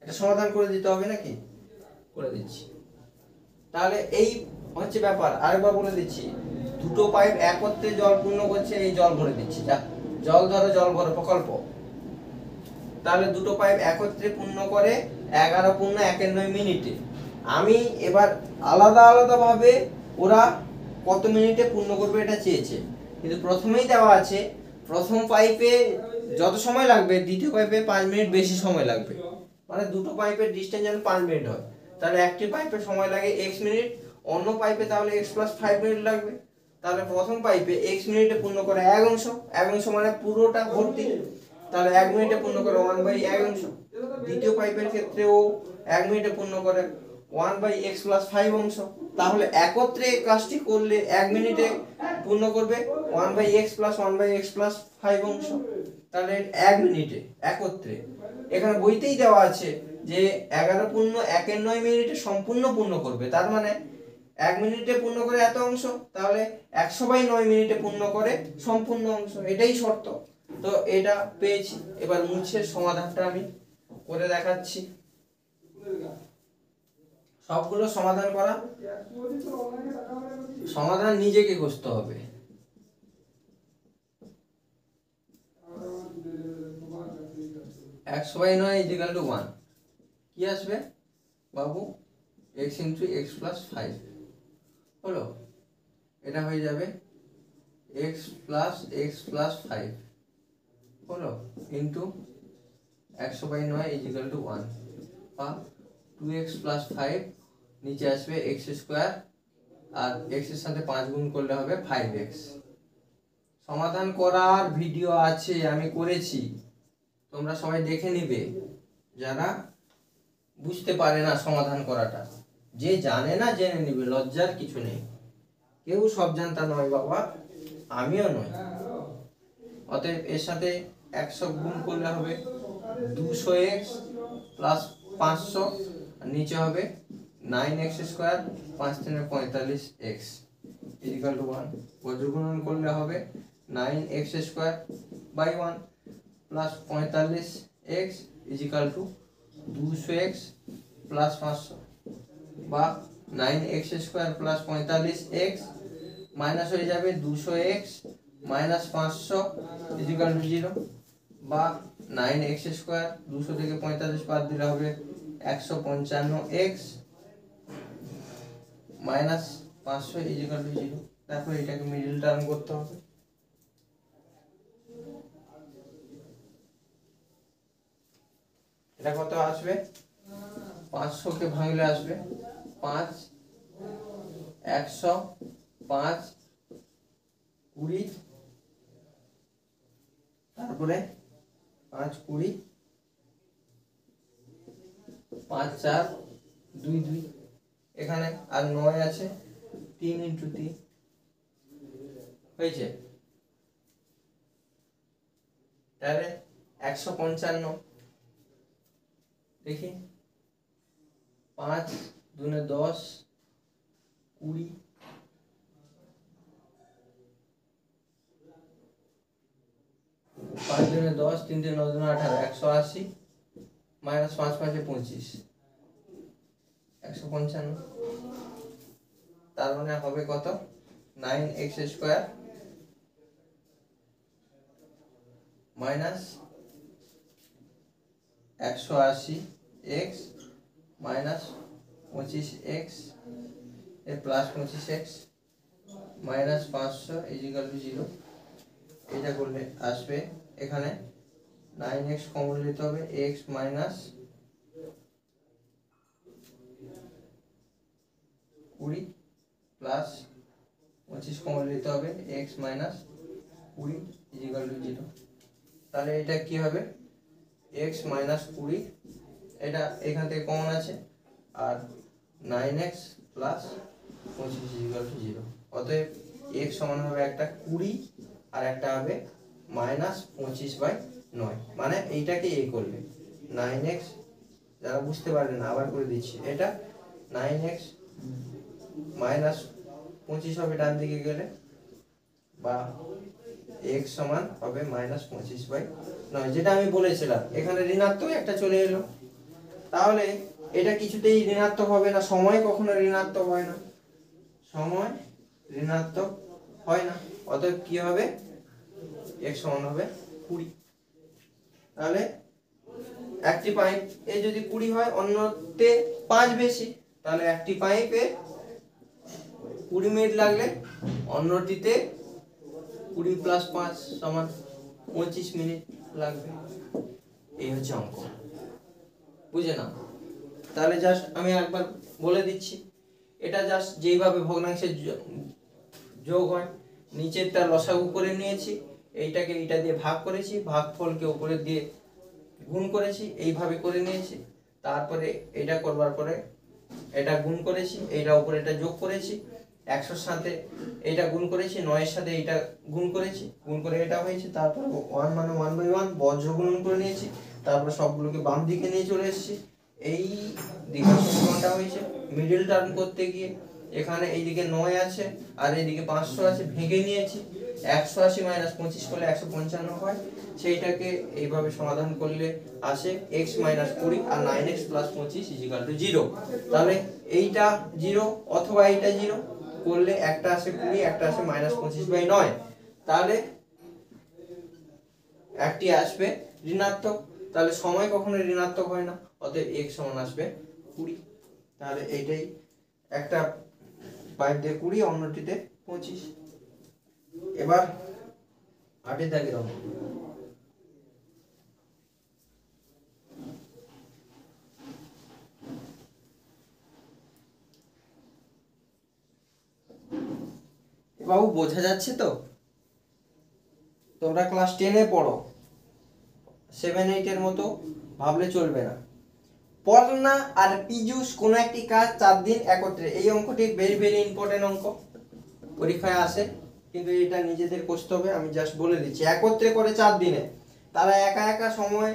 এটা সমাধান করে দিতে হবে নাকি, করে দিচ্ছি। তাহলে এই হচ্ছে ব্যাপার। আরেকবার বলে দিচ্ছি, দুটো পাইপ একত্রে জল পূর্ণ করছে, এই জল ভরে দিচ্ছি, যা জল ধরো জল ভরো প্রকল্প। তাহলে দুটো পাইপ একত্রে পূর্ণ করে 11.19 মিনিটে। আমি এবার আলাদা আলাদা ভাবে ওরা কত মিনিটে পূর্ণ করবে এটা চেয়েছে, কিন্তু প্রথমেই দেওয়া আছে প্রথম পাইপে যত সময় লাগবে দ্বিতীয় পাইপে 5 মিনিট বেশি সময় লাগবে, মানে দুটো পাইপের ডিসটেন্স যেন 5 মিনিট হয়। তাহলে একটি পাইপে সময় লাগে x মিনিট, অন্য পাইপে তাহলে x + 5 মিনিট লাগবে। তাহলে প্রথম পাইপে x মিনিটে পূর্ণ করে 1 অংশ, 1 অংশ মানে পুরোটা ভর্তি, তাহলে 1 মিনিটে পূর্ণ করে 1/1 অংশ। দ্বিতীয় পাইপের ক্ষেত্রেও 1 মিনিটে পূর্ণ করে 1/x + 5 অংশ। তাহলে একত্রে কাজটি করলে 1 মিনিটে পূর্ণ করবে 1/x + 1/x + 5 অংশ। তাহলে 1 মিনিটে একত্রে, এখানে বইতেই দেওয়া আছে যে 11.19 মিনিটে সম্পূর্ণ পূর্ণ করবে, তার মানে 1 মিনিটে পূর্ণ করে এত অংশ, তাহলে 100/9 মিনিটে পূর্ণ করে সম্পূর্ণ অংশ, এটাই শর্ত। তো এটা পেয়েছি। এবার মুছের সমাধানটা আমি করে দেখাচ্ছি। সবগুলো সমাধান করা, সমাধান নিজেকে করতে হবে। x by 9 = 1, কি আসবে বাবু, x × x + 5 হলো, এটা হয়ে যাবে x + x + 5 হলো ইন্টু 100/9 ইজিক্যাল টু 1 বা 2x প্লাস 5 নিচে আসবে এক্স স্কোয়ার আর এক্স এর সাথে 5 গুণ করলে হবে 5x। সমাধান করার ভিডিও আছে, আমি করেছি, তোমরা সবাই দেখে নিবে। যারা বুঝতে পারে না সমাধান করাটা, যে জানে না জেনে নিবে, লজ্জার কিছু নেই। কেউ সব জানতা নয় বাবা, আমিও নয়। অতএব এর সাথে 100 গুণ করলে হবে 200x প্লাস 500, আর নিচে হবে 9x square 5 × 3 = 45x equal two 1। বজ্রগুণন করলে হবে 9x square by 1 plus 45x equal to 200x plus 500 বা 9x square plus 45x minus হয়ে যাবে 200x মাইনাস 500 ইকুয়াল টু 0 বা 9x স্কোয়ার 200 থেকে 45 বাদ দিলে হবে 155x মাইনাস 500 ইকুয়াল টু 0। তারপর এটাকে মিডল টার্ম করতে হবে। এটা কত আসবে? 500 কে ভাঙলে আসবে 5, 100, 5, 20, তারপরে 5, 20, 5, 4, 2, 2, এখানে আর 9 আছে, 3 × 3 হয়েছে। তাহলে 155 দেখি 5 × 10, 20, 5 × 10, 3 × 9 = 18, 180 মাইনাস 5 × 5 = 25, 155। তার মানে হবে কত? 9x square minus 180x minus 25x এর plus 25x minus 500 equal to 0। এটা করলে আসবে এখানে 9x কমন নিতে হবে, x মাইনাস 20 প্লাস 25 কমন নিতে হবে, x মাইনাস 20 ইকুয়াল টু 0। তাহলে এটা কি হবে? x মাইনাস 20, এটা এখান থেকে কমন আছে, আর 9x প্লাস 25 ইকুয়াল টু 0। অতএব x সমান হবে একটা 20 আর একটা হবে মাইনাস 25/9। মানে এইটাকে এ করলে 9x, যারা বুঝতে পারবে না আবার করে দিচ্ছি, এটা 9x মাইনাস 25 হবে ডান দিকে গেলে, বা x সমান হবে মাইনাস 25/9, যেটা আমি বলেছিলাম। এখানে ঋণাত্মক একটা চলে এলো, তাহলে এটা কিছুতেই ঋণাত্মক হবে না। সময় কখনো ঋণাত্মক হয় না, সময় ঋণাত্মক হয় না। অতএব কি হবে? x সমান হবে 20। তাহলে একটি পাইপ এ যদি 20 হয়, অন্যতে 5 বেশি, তাহলে একটি পাইপে 20 মিনিট লাগলে অন্যটিতে 20 প্লাস 5 সমান 25 মিনিট লাগবে। এই হচ্ছে অঙ্ক, বুঝে নাও। তাহলে জাস্ট আমি একবার বলে দিচ্ছি, এটা জাস্ট যেইভাবে ভগ্নাংশের যোগ হয়, নিচেরটা লসাগু করে নিয়েছি, এইটাকে এইটা দিয়ে ভাগ করেছি, ভাগফলকে উপরে দিয়ে গুণ করেছি, এইভাবে করে নিয়েছি। তারপরে এটা করবার পরে এটা গুণ করেছি, এইটা উপরে এটা যোগ করেছি, 100-র সাথে এইটা গুণ করেছি, 9-এর সাথে এইটা গুণ করেছি, গুণ করে এটা হয়েছে। তারপরে 1 মানে 1/1 বজ্র গুণন করে নিয়েছি, তারপরে সবগুলোকে বাম দিকে নিয়ে চলে এসেছি, এই দিকে সমীকরণটা হয়েছে। মিডল টার্ম করতে গিয়ে এখানে এইদিকে 9 আছে আর এইদিকে 500 আছে, ভেঙে নিয়েছি। 180 মাইনাস 25 করলে 155 হয়, সেইটাকে এইভাবে সমাধান করলে আসে x মাইনাস 20 আর 9x প্লাস 25 ইকুয়াল টু 0। তাহলে এইটা 0 অথবা এইটা 0 করলে একটা আসে 20, একটা আসে মাইনাস 25/9। তাহলে একটি আসবে ঋণাত্মক। তাহলে সময় কখনো ঋণাত্মক হয় না, অতএব x সমান আসবে 20। তাহলে এইটাই, একটা পাইপ দিয়ে 20, অন্যটিতে 25। এবার 8 দাগের অঙ্ক। বোঝা যাচ্ছে তো? তোমরা ক্লাস 10-এ পড়ো, 7-8 এর মতো ভাবলে চলবে না। পড়না আর পীযূষ কোনো একটি কাজ 4 দিন একত্রে, এই অঙ্কটি ভেরি ভেরি ইম্পর্টেন্ট অঙ্ক, পরীক্ষায় আসে, কিন্তু এটা নিজেদের কষতে হবে, আমি জাস্ট বলে দিচ্ছি। একত্রে করে 4 দিনে, তারা একা একা সময়,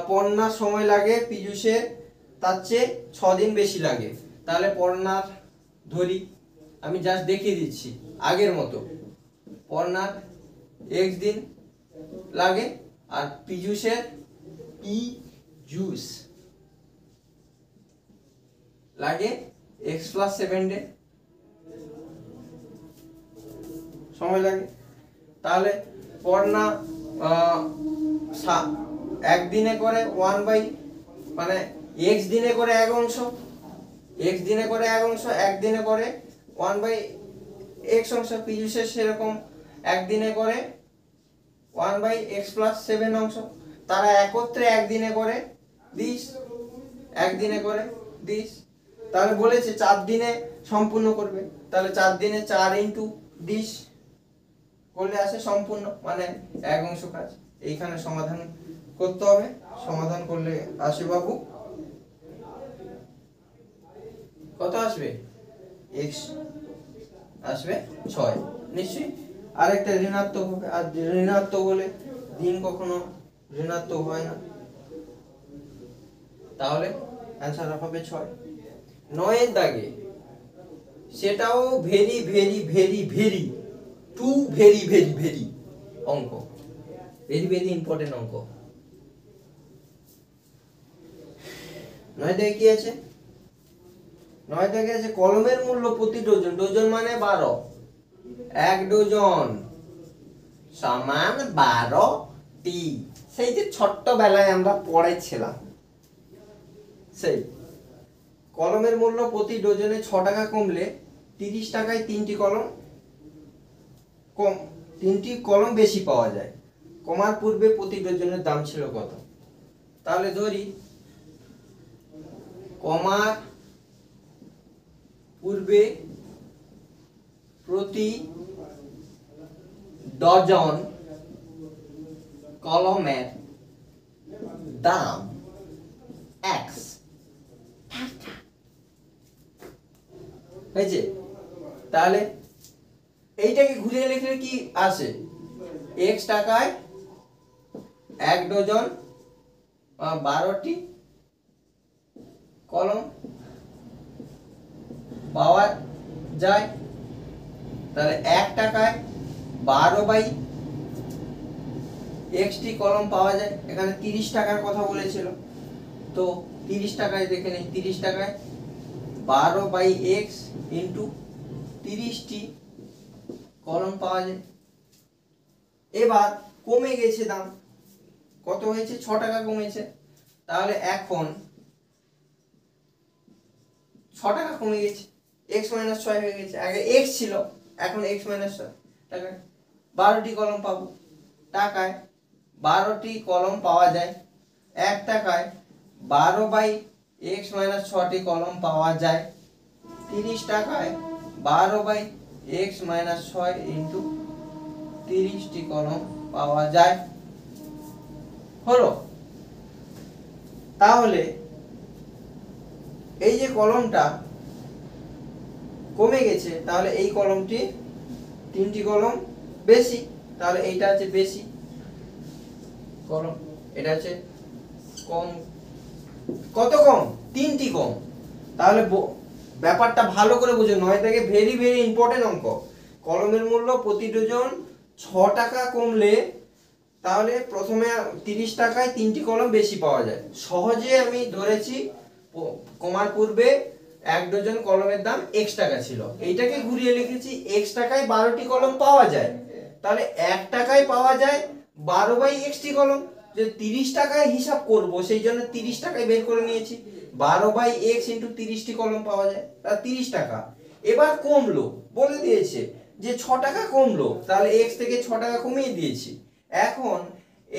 পড়নার সময় লাগে পীযূষের তার চেয়ে 6 দিন বেশি লাগে। তাহলে পড়নার ধরি, আমি জাস্ট দেখিয়ে দিচ্ছি আগের মতো। পড়নার x দিন লাগে আর পীযূষের লাগে x + 7 ডে সময় লাগে। তাহলে পড়না একদিনে করে 1 মানে x দিনে করে 1 অংশ, x দিনে করে 1 অংশ, একদিনে করে 1/x অংশ। পীযূষের সেরকম একদিনে করে 1/x + 7 অংশ। তারা একত্রে একদিনে করে 20, একদিনে করে 20। তাহলে বলেছে 4 দিনে সম্পূর্ণ করবে, তাহলে 4 দিনে 4 × 20 করলে আসে সম্পূর্ণ, মানে 1 অংশ কাজ। এইখানে সমাধান করতে হবে, সমাধান করলে আসে বাবু কত আসবে? x আসবে 6 নিশ্চয়ই। আরেকটা ঋণাত্মক হবে, আর ঋণাত্মক হলে দিন কখনো ঋণাত্মক হয় না, তাহলে অ্যান্সার হবে 6। 9 এর দাগে, সেটাও very very very very to very very very অঙ্ক, ভেরি ভেরি ইম্পর্টেন্ট অঙ্ক। 9 দাগে কি আছে? 9 দাগে আছে কলমের মূল্য প্রতি ডজন, ডজন মানে 12, 1 ডজন সমান 12টি। সেই যে ছোট্টবেলায় আমরা পড়েছিলাম, সেই কলমের মূল্য প্রতি ডজনে 6 টাকা কমলে 30 টাকায় 3টি কলম কম, 3টি কলম বেশি পাওয়া যায়। কমার পূর্বে প্রতি ডজনের দাম ছিল কত? তাহলে ধরি কমার পূর্বে প্রতি ডজন কলমের দাম x হয়েছে। তাহলে এইটাকে ঘুরিয়ে লিখলে কি আসে? x টাকায় 1 ডজন 12টি কলম পাওয়া যায়। তাহলে 1 টাকায় 12/x টি কলম পাওয়া যায়। এখানে 30 টাকার কথা বলেছিল, তো 30 টাকায় দেখে নেই, 30 টাকায় 12/x × 30টি কলম পাওয়া যায়। এবার কমে গেছে দাম, কত হয়েছে? 6 টাকা কমেছে। তাহলে এখন 6 টাকা কমে গেছে, x - 6 হয়ে গেছে। আগে x ছিল, এখন x - 6 টাকায় 12টি কলম পাবো। টাকায় 12টি কলম পাওয়া যায়। 1 টাকায় 12/x - 6টি কলম পাওয়া যায়। 30 টাকায় 12/x - 6 × 30টি কলম পাওয়া যায়। হলো? তাহলে এই যে কলমটা কমে গেছে, তাহলে এই কলমটি 3টি কলম বেশি, তাহলে এইটা আছে বেশি কলম, এটা আছে কম। কত কম? 3টি কম। তাহলে ব্যাপারটা ভালো করে বুঝো, 9 থেকে ভেরি ভেরি ইম্পর্টেন্ট অঙ্ক। কলমের মূল্য প্রতি ডজন 6 টাকা কমলে, তাহলে প্রথমে 30 টাকায় 3টি কলম বেশি পাওয়া যায়। সহজে আমি ধরেছি কমার পূর্বে 1 ডজন কলমের দাম x টাকা ছিল, এইটাকে ঘুরিয়ে লিখেছি x টাকায় 12টি কলম পাওয়া যায়। তাহলে 1 টাকায় পাওয়া যায় 12/x টি কলম। যে 30 টাকায় হিসাব করব, সেই জন্য 30 টাকায় বের করে নিয়েছি। 12/x × 30টি কলম পাওয়া যায়, তাহলে 30 টাকা। এবার কমলো, বলে দিয়েছে যে 6 টাকা কমলো, তাহলে x থেকে 6 টাকা কমিয়ে দিয়েছি। এখন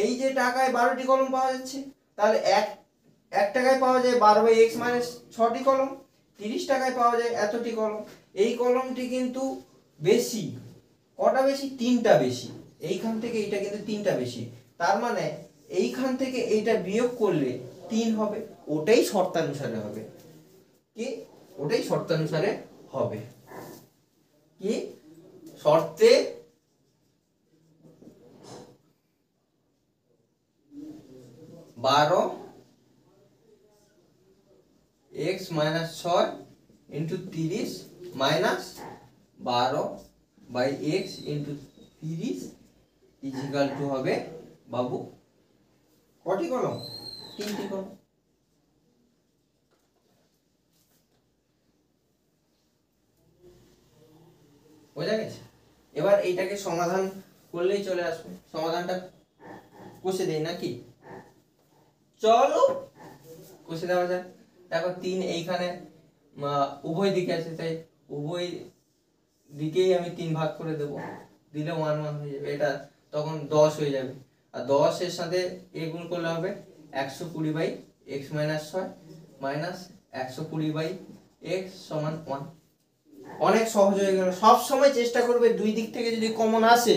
এই যে টাকায় 12টি কলম পাওয়া যাচ্ছে, তাহলে 1 টাকায় পাওয়া যায় 12/x - 6টি কলম, 30 টাকায় পাওয়া যায় এতটি কলম। এই কলমটি কিন্তু বেশি, কটা বেশি? তিনটা বেশি। এইখান থেকে এইটা কিন্তু তিনটা বেশি, তার মানে এইখান থেকে এইটা বিয়োগ করলে 3 হবে। ওটাই শর্তানুসারে হবে কি? ওটাই শর্তানুসারে হবে কি? শর্তে 12 x minus 6 into 30 minus 12 by x into 30 equal to হবে বাবু কটি কলম? 3টি কলম। বোঝা গেছে? এবার এইটাকে সমাধান করলেই চলে আসবে। সমাধানটা কষে দেই নাকি? চলো কষে দেওয়া যায়। দেখো 3 এইখানে উভয় দিকে আছে, তাই উভয় দিকেই আমি 3 ভাগ করে দেব, দিলে 1 1 হয়ে যাবে। এটা তখন 10 হয়ে যাবে। আর 10 এর সাথে এ গুণ করলে হবে 120 by x minus 6 minus 120 by x সমান 1। অনেক সহজ হয়ে গেল। সব সময় চেষ্টা করবে দুই দিক থেকে যদি কমন আসে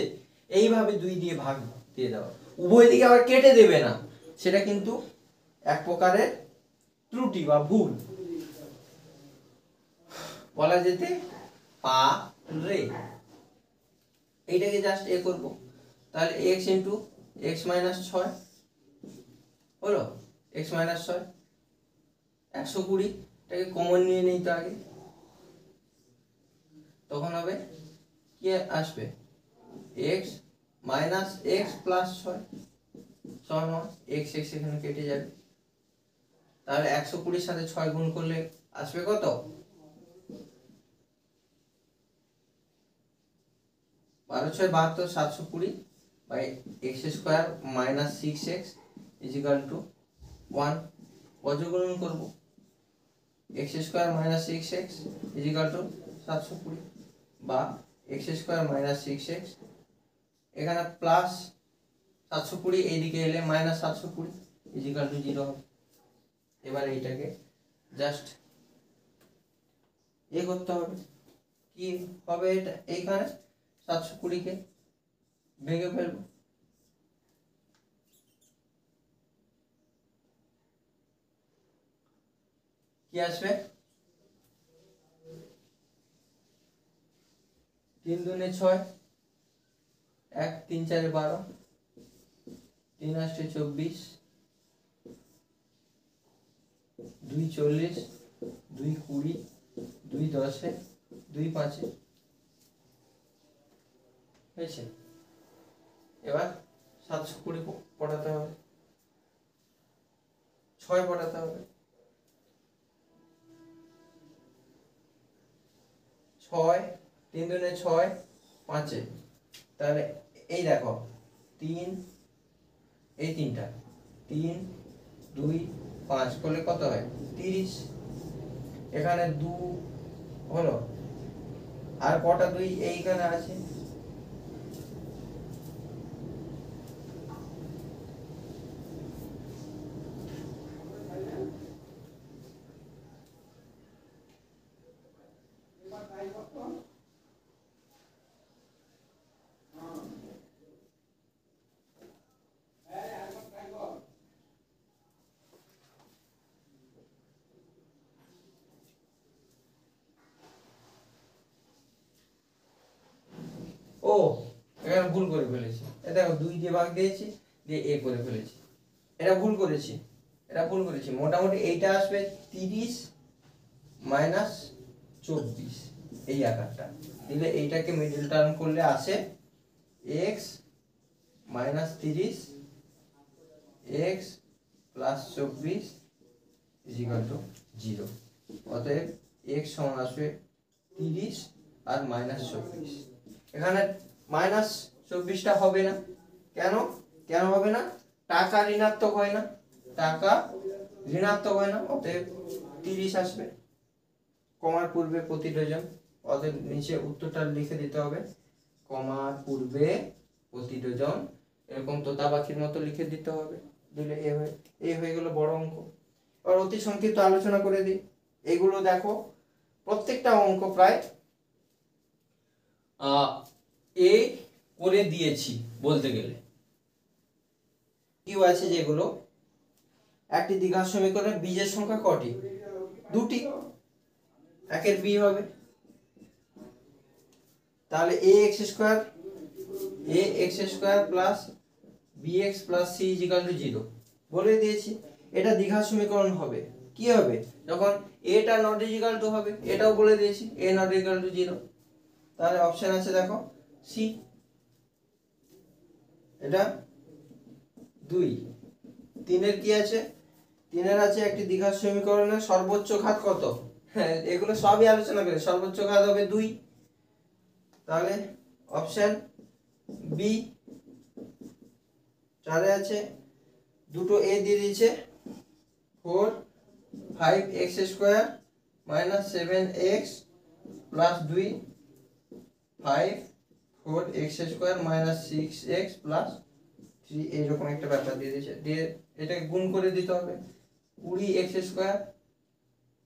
এইভাবে 2 দিয়ে ভাগ দিয়ে দেওয়া। উভয় দিকে আবার কেটে দেবে না, সেটা কিন্তু এক প্রকারের ত্রুটি বা ভুল বলা যেতে পারে। এইটাকে জাস্ট এ করব, তাহলে x ইন্টু এক্স মাইনাস 6 হলো x মাইনাস 6 120, এটাকে কমন নিয়ে নেই তো আগে, তখন হবে কি আসবে x মাইনাস এক্স প্লাস 6 সমান x x এখানে কেটে যাবে। তাহলে 120 সাথে 6 গুণ করলে আসবে কত? 12 6 72 720 by x square minus 6x equal to 1। বজ্রগুণন করব, x square minus 6x equal to 720 বা এক্স স্কোয়ার মাইনাস 6x এখানে প্লাস 720 এইদিকে এলে মাইনাস 720 ইজিক্যাল টু 0 হবে। এবার এইটাকে জাস্ট এ করতে হবে, কি হবে এটা? এইখানে 720 কে ভেঙে ফেলবো, কি আসবে? 3 दूने 6, 1 3 4 12, 3 8 24, 2 40, 2 20, 2 10, 2 5 হয়েছে। এবার 720 পড়াতে হবে, 6 পড়াতে হবে, 6 3 दूने 6 5, তাহলে এই দেখো 3 এই তিনটা 3 2 5 করলে কত হয়? 30। এখানে 2 হলো, আর কটা 2 এইখানে আছে? ও এখানে ভুল করে ফেলেছি, এটা দেখো 2 দিয়ে ভাগ দিয়েছি দিয়ে এ করে ফেলেছি, এটা ভুল করেছি, এটা ভুল করেছি। মোটামুটি এইটা আসবে 30 মাইনাস 24 এই আকারটা দিলে এইটাকে মিডল টার্ম করলে আসে x minus 30 x plus 24 equal to 0। অতএব x সমান আসবে 30 আর মাইনাস 24। এখানে মাইনাস 24টা হবে না, কেন? কেন হবে না? টাকা ঋণাত্মক হয় না, টাকা ঋণাত্মক হয় না, অতএব 30 আসবে কমার পূর্বে প্রতি ডজন। অতএব নিচে উত্তরটা লিখে দিতে হবে, কমার পূর্বে প্রতি ডজন, এরকম তোতা পাখির মতো লিখে দিতে হবে। দিলে এ হয়ে গেল বড় অঙ্ক। এবার অতি সংক্ষিপ্ত আলোচনা করে দিই। এগুলো দেখো প্রত্যেকটা অঙ্ক প্রায় এ করে দিয়েছি বলতে গেলে। কি আছে যেগুলো, একটি দ্বিঘাত সমীকরণে বীজের সংখ্যা কটি? দুটি, একের বি হবে, তাহলে a x square plus b x plus c equal to 0 বলে দিয়েছি। এটা দ্বিঘাত সমীকরণ হবে। কি হবে? যখন এটা নট ইজিক্যাল টু হবে, এটাও বলে দিয়েছি এ নট ইজিক্যাল টু 0। তাহলে অপশন আছে দেখো সি, এটা 2। 3 কি আছে? 3 আছে একটি দ্বিঘাত সমীকরণের সর্বোচ্চ ঘাত কত? হ্যাঁ, এগুলো সবই আলোচনা করে। সর্বোচ্চ ঘাত হবে 2, তাহলে অপশন বি। 4 আছে দুটো এ দিয়ে দিয়েছে 4 5x square minus 7x plus 2 5 4x square minus 6x plus 3, এইরকম একটা ব্যাপার দিয়ে দিয়েছে। দিয়ে এটাকে গুণ করে দিতে হবে। 20x স্কয়ার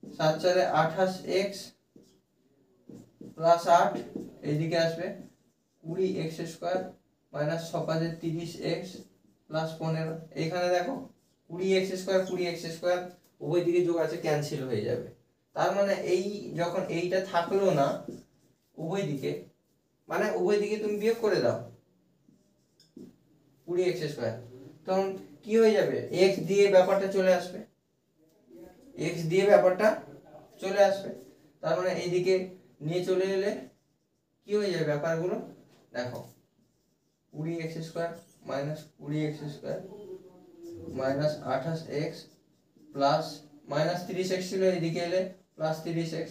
7 4 28x প্লাস 8, এইদিকে আসবে 20x square minus 6 5 30x plus 15। এইখানে দেখো 20x স্কয়ার উভয় দিকে যোগ আছে, ক্যান্সেল হয়ে যাবে। তার মানে এই যখন এইটা থাকলো না উভয় দিকে, মানে উভয় দিকে তুমি বিয়োগ করে দাও 20x স্কয়ার, তখন কি হয়ে যাবে? x দিয়ে ব্যাপারটা চলে আসবে, x দিয়ে ব্যাপারটা চলে আসবে। তার মানে এইদিকে নিয়ে চলে এলে কি হয়ে যাবে ব্যাপারগুলো দেখো, 20x square minus 20x square minus 28x plus minus 30x ছিল, এদিকে এলে plus 30x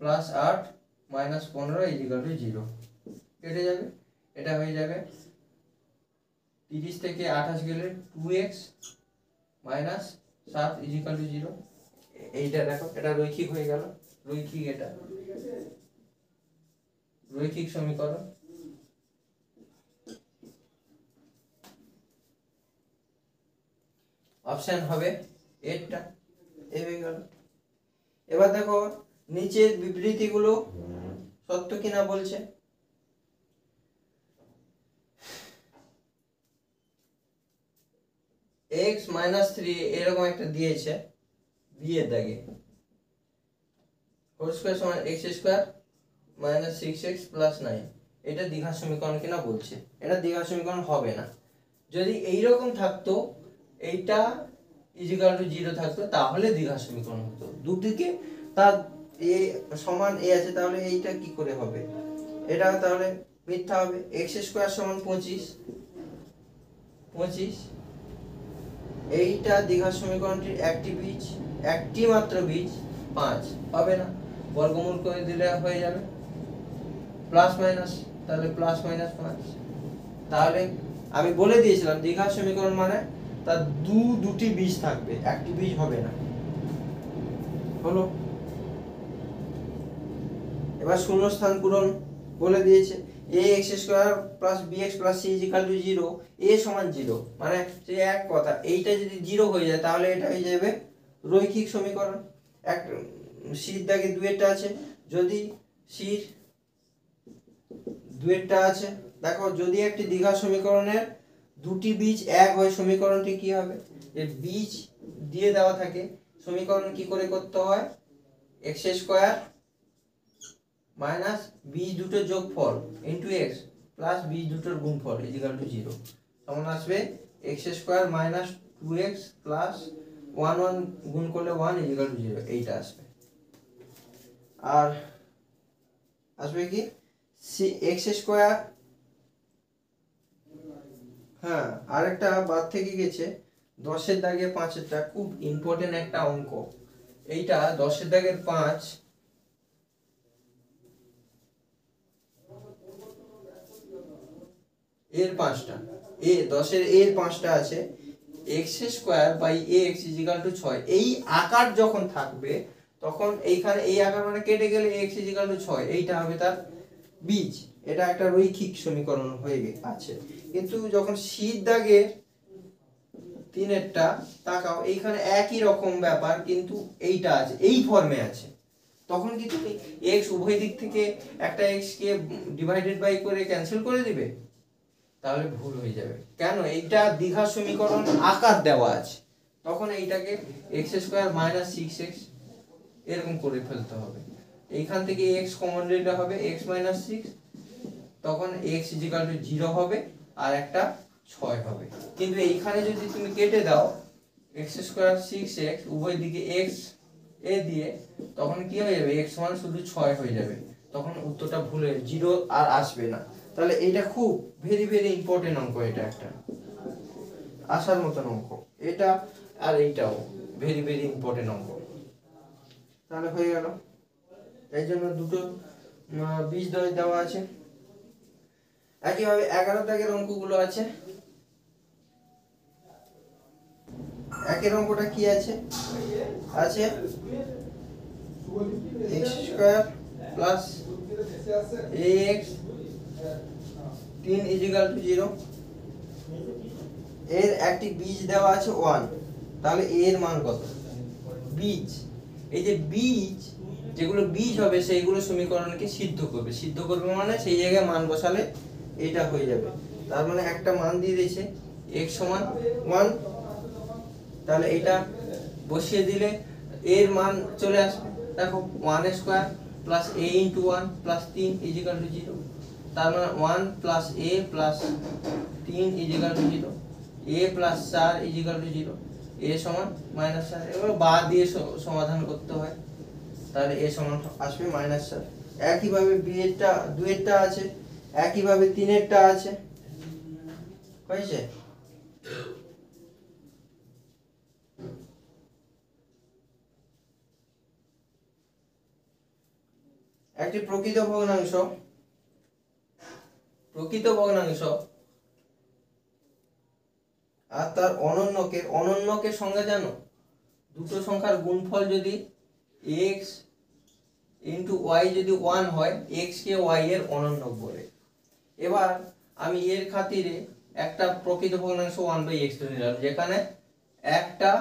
plus 8 minus 15 equal to 0 কেটে যাবে। এটা হয়ে যাবে 30 থেকে 28 গেলে 2x মাইনাস 7 ইজিক্যাল টু 0। এইটা দেখো, এটা রৈখিক হয়ে গেল, রৈখিক, এটা রৈখিক সমীকরণ। অপশন হবে এটা, এ হয়ে গেল। এবার দেখো নিচের বিবৃতিগুলো সত্য কিনা বলছে। x মাইনাস 3 এরকম একটা দিয়েছে বি এর দাগে, হোল স্কয়ার সমান x square minus 6x plus 9, এটা দ্বিঘাত সমীকরণ কিনা বলছে। এটা দ্বিঘাত সমীকরণ হবে না। যদি এইরকম থাকতো, এইটা ইজিক্যাল টু 0 থাকতো, তাহলে দ্বিঘাত সমীকরণ হতো। দুদিকে তার এ সমান এ আছে, তাহলে এইটা কি করে হবে? এটা তাহলে মিথ্যা হবে। x স্কয়ার সমান 25, এইটা দ্বিঘাত সমীকরণটির একটি মাত্র বীজ 5 হবে না, বর্গমূল করে দিলে হয়ে যাবে প্লাস মাইনাস, তাহলে প্লাস মাইনাস 5। তাহলে আমি বলে দিয়েছিলাম দ্বিঘাত সমীকরণ মানে তার দুটি বীজ থাকবে, একটি বীজ হবে না। হলো। এবার শূন্যস্থান পূরণ বলে দিয়েছে, ax square plus bx plus c equal to 0, a সমান 0, মানে সেই এক কথা, এইটা যদি 0 হয়ে যায় তাহলে এটা হয়ে যাবে রৈখিক সমীকরণ। এক সির দাগে দুয়েরটা আছে, যদি সির দুয়েরটা আছে দেখো, যদি একটি দ্বিঘাত সমীকরণের দুটি বীজ এক হয়, সমীকরণটি কি হবে? এর বীজ দিয়ে দেওয়া থাকে, সমীকরণ কি করে করতে হয়? x স্কয়ার মাইনাস বীজ দুটোর যোগফল ইনটু x প্লাস বীজ দুটোর গুণফল ইজিক্যাল টু 0 সমান আসবে x square minus 2x plus 1 গুণ করলে 1 ইজিক্যাল টু 0, এইটা আসবে। আর আসবে কি x স্কয়ার, হ্যাঁ আরেকটা বাদ থেকে গেছে, 10 দাগে 5-এরটা খুব ইম্পর্টেন্ট একটা অঙ্ক। এইটা 10 দাগের 5 এর 5টা, এ 10 এর 5টা আছে, x square by ax equal to 6। এই আকার যখন থাকবে তখন এইখানে এই আকার মানে কেটে গেলে x ইজিক্যাল টু 6, এইটা হবে তার বীজ। এটা একটা রৈখিক সমীকরণ হয়ে আছে। কিন্তু যখন শীত দাগের 3-এরটা তাকাও, এইখানে একই রকম ব্যাপার, কিন্তু এইটা আছে এই ফর্মে আছে, তখন কি তুমি এক্স উভয় দিক থেকে একটা এক্স কে ডিভাইডেড বাই করে ক্যান্সেল করে দিবে? তাহলে ভুল হয়ে যাবে। কেন? এইটা দ্বিঘাত সমীকরণ আকার দেওয়া আছে, তখন এইটাকে x square minus six x এরকম করে ফেলতে হবে। এইখান থেকে এক্স কমন নিলে হবে এক্স মাইনাস সিক্স, তখন এক্স ইজিক্যাল টু 0 হবে আর একটা 6 হবে। কিন্তু এইখানে যদি তুমি কেটে দাও এক্স স্কোয়ার সিক্স এক্স উভয় দিকে এক্স এ দিয়ে, তখন কি হয়ে যাবে? এক্স মান শুধু 6 হয়ে যাবে, তখন উত্তরটা ভুল হয়ে 0 আর আসবে না। তাহলে এইটা খুব ভেরি ভেরি ইম্পর্টেন্ট অঙ্ক, এটা একটা আসার মতন অঙ্ক এটা, আর এইটাও ভেরি ভেরি ইম্পর্টেন্ট অঙ্ক। তাহলে হয়ে গেল। এই জন্য দুটো বীজদ্বয় দেওয়া আছে। একইভাবে 11 দাগের অঙ্কগুলো আছে। একের অঙ্কটা কি আছে? আছে x square plus A x 3 equal to 0। এর একটি বীজ দেওয়া আছে 1। তাহলে এর মান কত? বীজ, এই যে বীজ যেগুলো বীজ হবে সেইগুলো সমীকরণকে সিদ্ধ করবে। সিদ্ধ করবে মানে সেই জায়গায় মান বসালে এটা হয়ে যাবে। তার মানে একটা মান দিয়ে দিয়েছে x সমান 1, তাহলে এটা বসিয়ে দিলে এর মান চলে আসবে। দেখো 1 square plus a into 1 plus 3 equal to 0। তার মানে 1 plus a plus 3 equal to 0, a plus 4 equal to 0, a সমান মাইনাস 4। এবার বাদ দিয়ে সমাধান করতে হয়, তাহলে a সমান আসবে মাইনাস 4। একইভাবে b এরটা 2 এরটা আছে, একইভাবে 3 এরটা আছে। হয়েছে? একটি প্রকৃত ভগ্নাংশ আর তার অনন্যকের সংজ্ঞা জানো? দুটো সংখ্যার গুণফল যদি x ইনটু y যদি 1 হয়, x কে y এর অনন্যক বলে। এবার আমি এর খাতিরে একটা প্রকৃত ভগ্নাংশ 1/x ধরে নিলাম, যেখানে একটা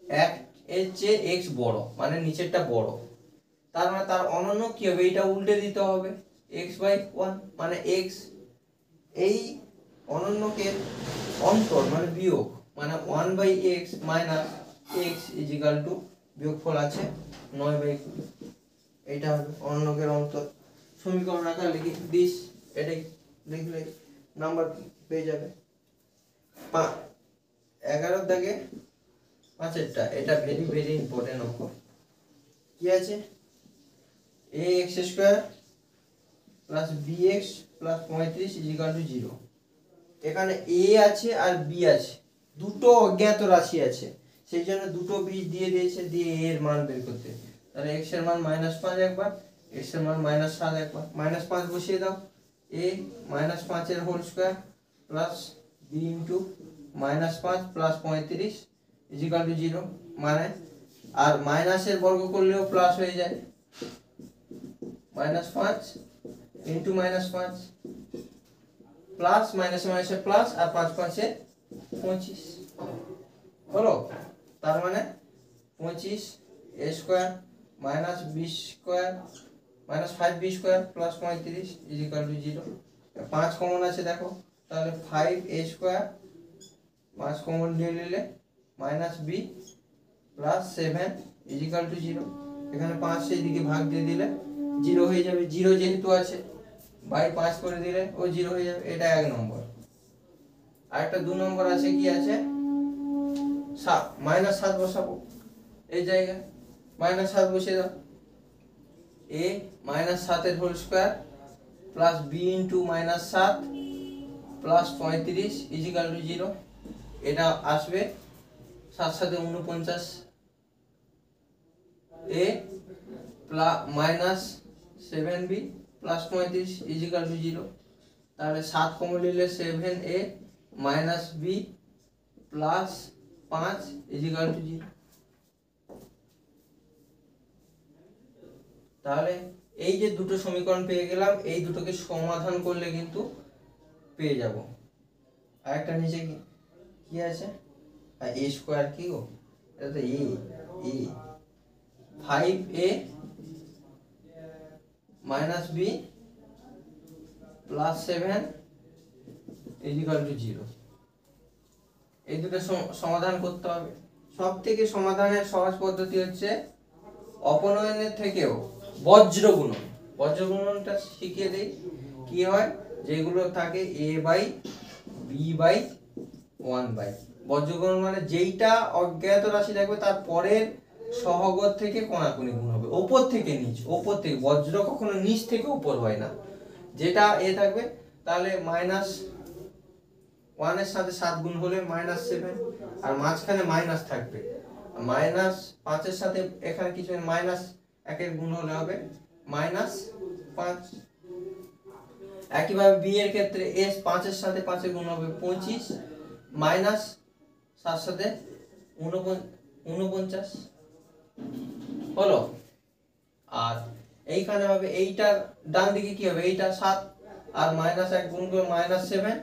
এক এর চেয়ে x বড়, মানে নিচেরটা বড়। তার মানে তার অনন্য কি হবে? এটা উল্টে দিতে হবে, x/1 মানে x। এই অনন্যকের অন্তর মানে বিয়োগ, মানে 1/x minus x is equal two বিয়োগফল আছে 9/20। এইটা হবে অনন্যকের অন্তর। সমীকরণ আকারে লিখে দিস, এটাই লিখলে নাম্বার পেয়ে যাবে। 11 দাগে 5এরটা, এটা ভেরি ভেরি ইম্পর্টেন্ট অঙ্ক। কি আছে? ax square plus bx plus 35 equal to 0। এখানে a আছে আর b আছে, দুটো অজ্ঞাত রাশি আছে, সেই জন্য দুটো বীজ দিয়ে দিয়েছে, দিয়ে a এর মান বের করতে। তাহলে x এর মান -5 একবার, x এর মান -7 একবার। -5 বসিয়ে দাও, a -5 এর whole square plus b into -5 plus 35 equal to 0। মানে আর মাইনাসের বর্গ করলেও প্লাস হয়ে যায়, -5 ইনটু -5 প্লাস মাইনাসে মাইনাসে প্লাস, আর 5 5 25 হলো। তার মানে 25 a square minus b square minus 5b square plus 35 equal to 0। 5 common আছে দেখো, তাহলে 5a স্কয়ার 5 কমন নিয়ে নিলে minus b plus 7 equal to 0। এখানে 5 সেই দিকে ভাগ দিয়ে দিলে 0 হয়ে যাবে। 0 যেহেতু আছে বাই 5 করে দিলে ও 0 হয়ে যাবে। এটা 1 নম্বর। আর একটা 2 নম্বর আছে, কি আছে? -7 বসাবো এই জায়গায়, -7 বসিয়ে দাও। a -7 এর whole square plus b into -7 plus 35 equal to 0। এটা আসবে 7 7 49, a plus minus 7b plus 35 equal to 0। তাহলে 7 কমন নিলে 7a minus b plus 5 equal to 0। তাহলে এই যে দুটো সমীকরণ পেয়ে গেলাম, এই দুটোকে সমাধান করলে কিন্তু পেয়ে যাব। আরেকটা নিচে কি আছে? a স্কয়ার, কি গো? এটা তো a 5a minus b plus 7 equal to 0। এই দুটো সমাধান করতে হবে। সব থেকে সমাধানের সহজ পদ্ধতি হচ্ছে অপনয়নের থেকেও বজ্র গুণন। বজ্র গুণনটা শিখিয়ে দেই। কি হয়, যেগুলো থাকে a by b by 1 by, বজ্র গুণন মানে যেইটা অজ্ঞাত রাশি থাকবে তার পরের সহগের থেকে কোণাকুনি গুণ হবে, ওপর থেকে নিচ, ওপর থেকে। বজ্র কখনো নিচ থেকে উপর হয় না। যেটা এ থাকবে তাহলে মাইনাস 1 এর সাথে 7 গুণ হলে মাইনাস 7, আর মাঝখানে মাইনাস থাকবে। মাইনাস 5 এর সাথে এখানে কিছু মাইনাস 1 এর গুণ হলে হবে মাইনাস 5। একইভাবে বি এর ক্ষেত্রে এস 5 এর সাথে 5 এর গুণ হবে 25, মাইনাস 7 সাথে 49 হলো। আর এইখানে হবে এইটার ডান দিকে কি হবে, এইটা 7 আর মাইনাস 1 গুণ করে মাইনাস 7,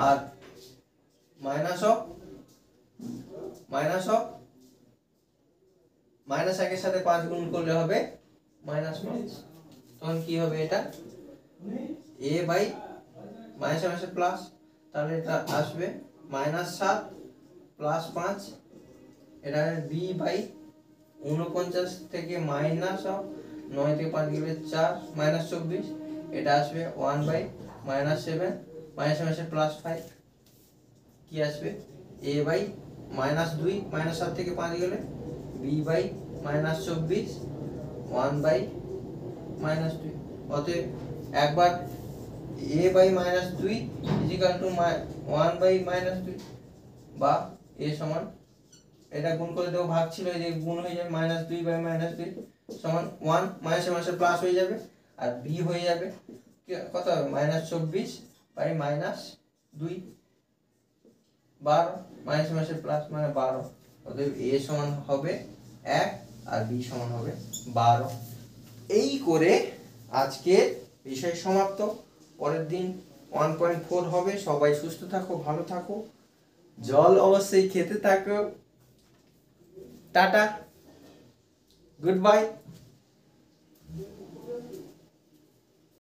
আর মাইনাস 1 এর সাথে 5 গুণ করলে হবে মাইনাস 5। তখন কি হবে, এটা a বাই মাইনাস মাইনাসে প্লাস, তাহলে এটা আসবে মাইনাস 7 প্লাস 5, এটা b বাই 49 থেকে মাইনাস 9 থেকে 5 গেলে 4 মাইনাস 24, এটা আসবে 1 বাই মাইনাস 7 মাইনাস মাইনাসে প্লাস 5, কি আসবে a বাই মাইনাস 2 মাইনাস 7 থেকে 5 গেলে b by minus 24 1 by minus 2। অতএব একবার a by minus 2 equal to 1 by minus 2, বা a সমান, এটা গুণ করে দেবো, ভাগ ছিল এই যে গুণ হয়ে যাবে মাইনাস 2 বাই মাইনাস 2 সমান 1, মাইনাসে মাইনাসে প্লাস হয়ে যাবে, আর b হয়ে যাবে কত হবে মাইনাস 24 বাই মাইনাস 2 12, মাইনাসে মাইনাসে প্লাস মানে 12। অতএব a সমান হবে 1 আর b সমান হবে 12। এই করে আজকে বিষয় সমাপ্ত। পরের দিন 1.4 হবে। সবাই সুস্থ থাকো, ভালো থাকো, জল অবশ্যই খেতে থাকো। Tata, good bye.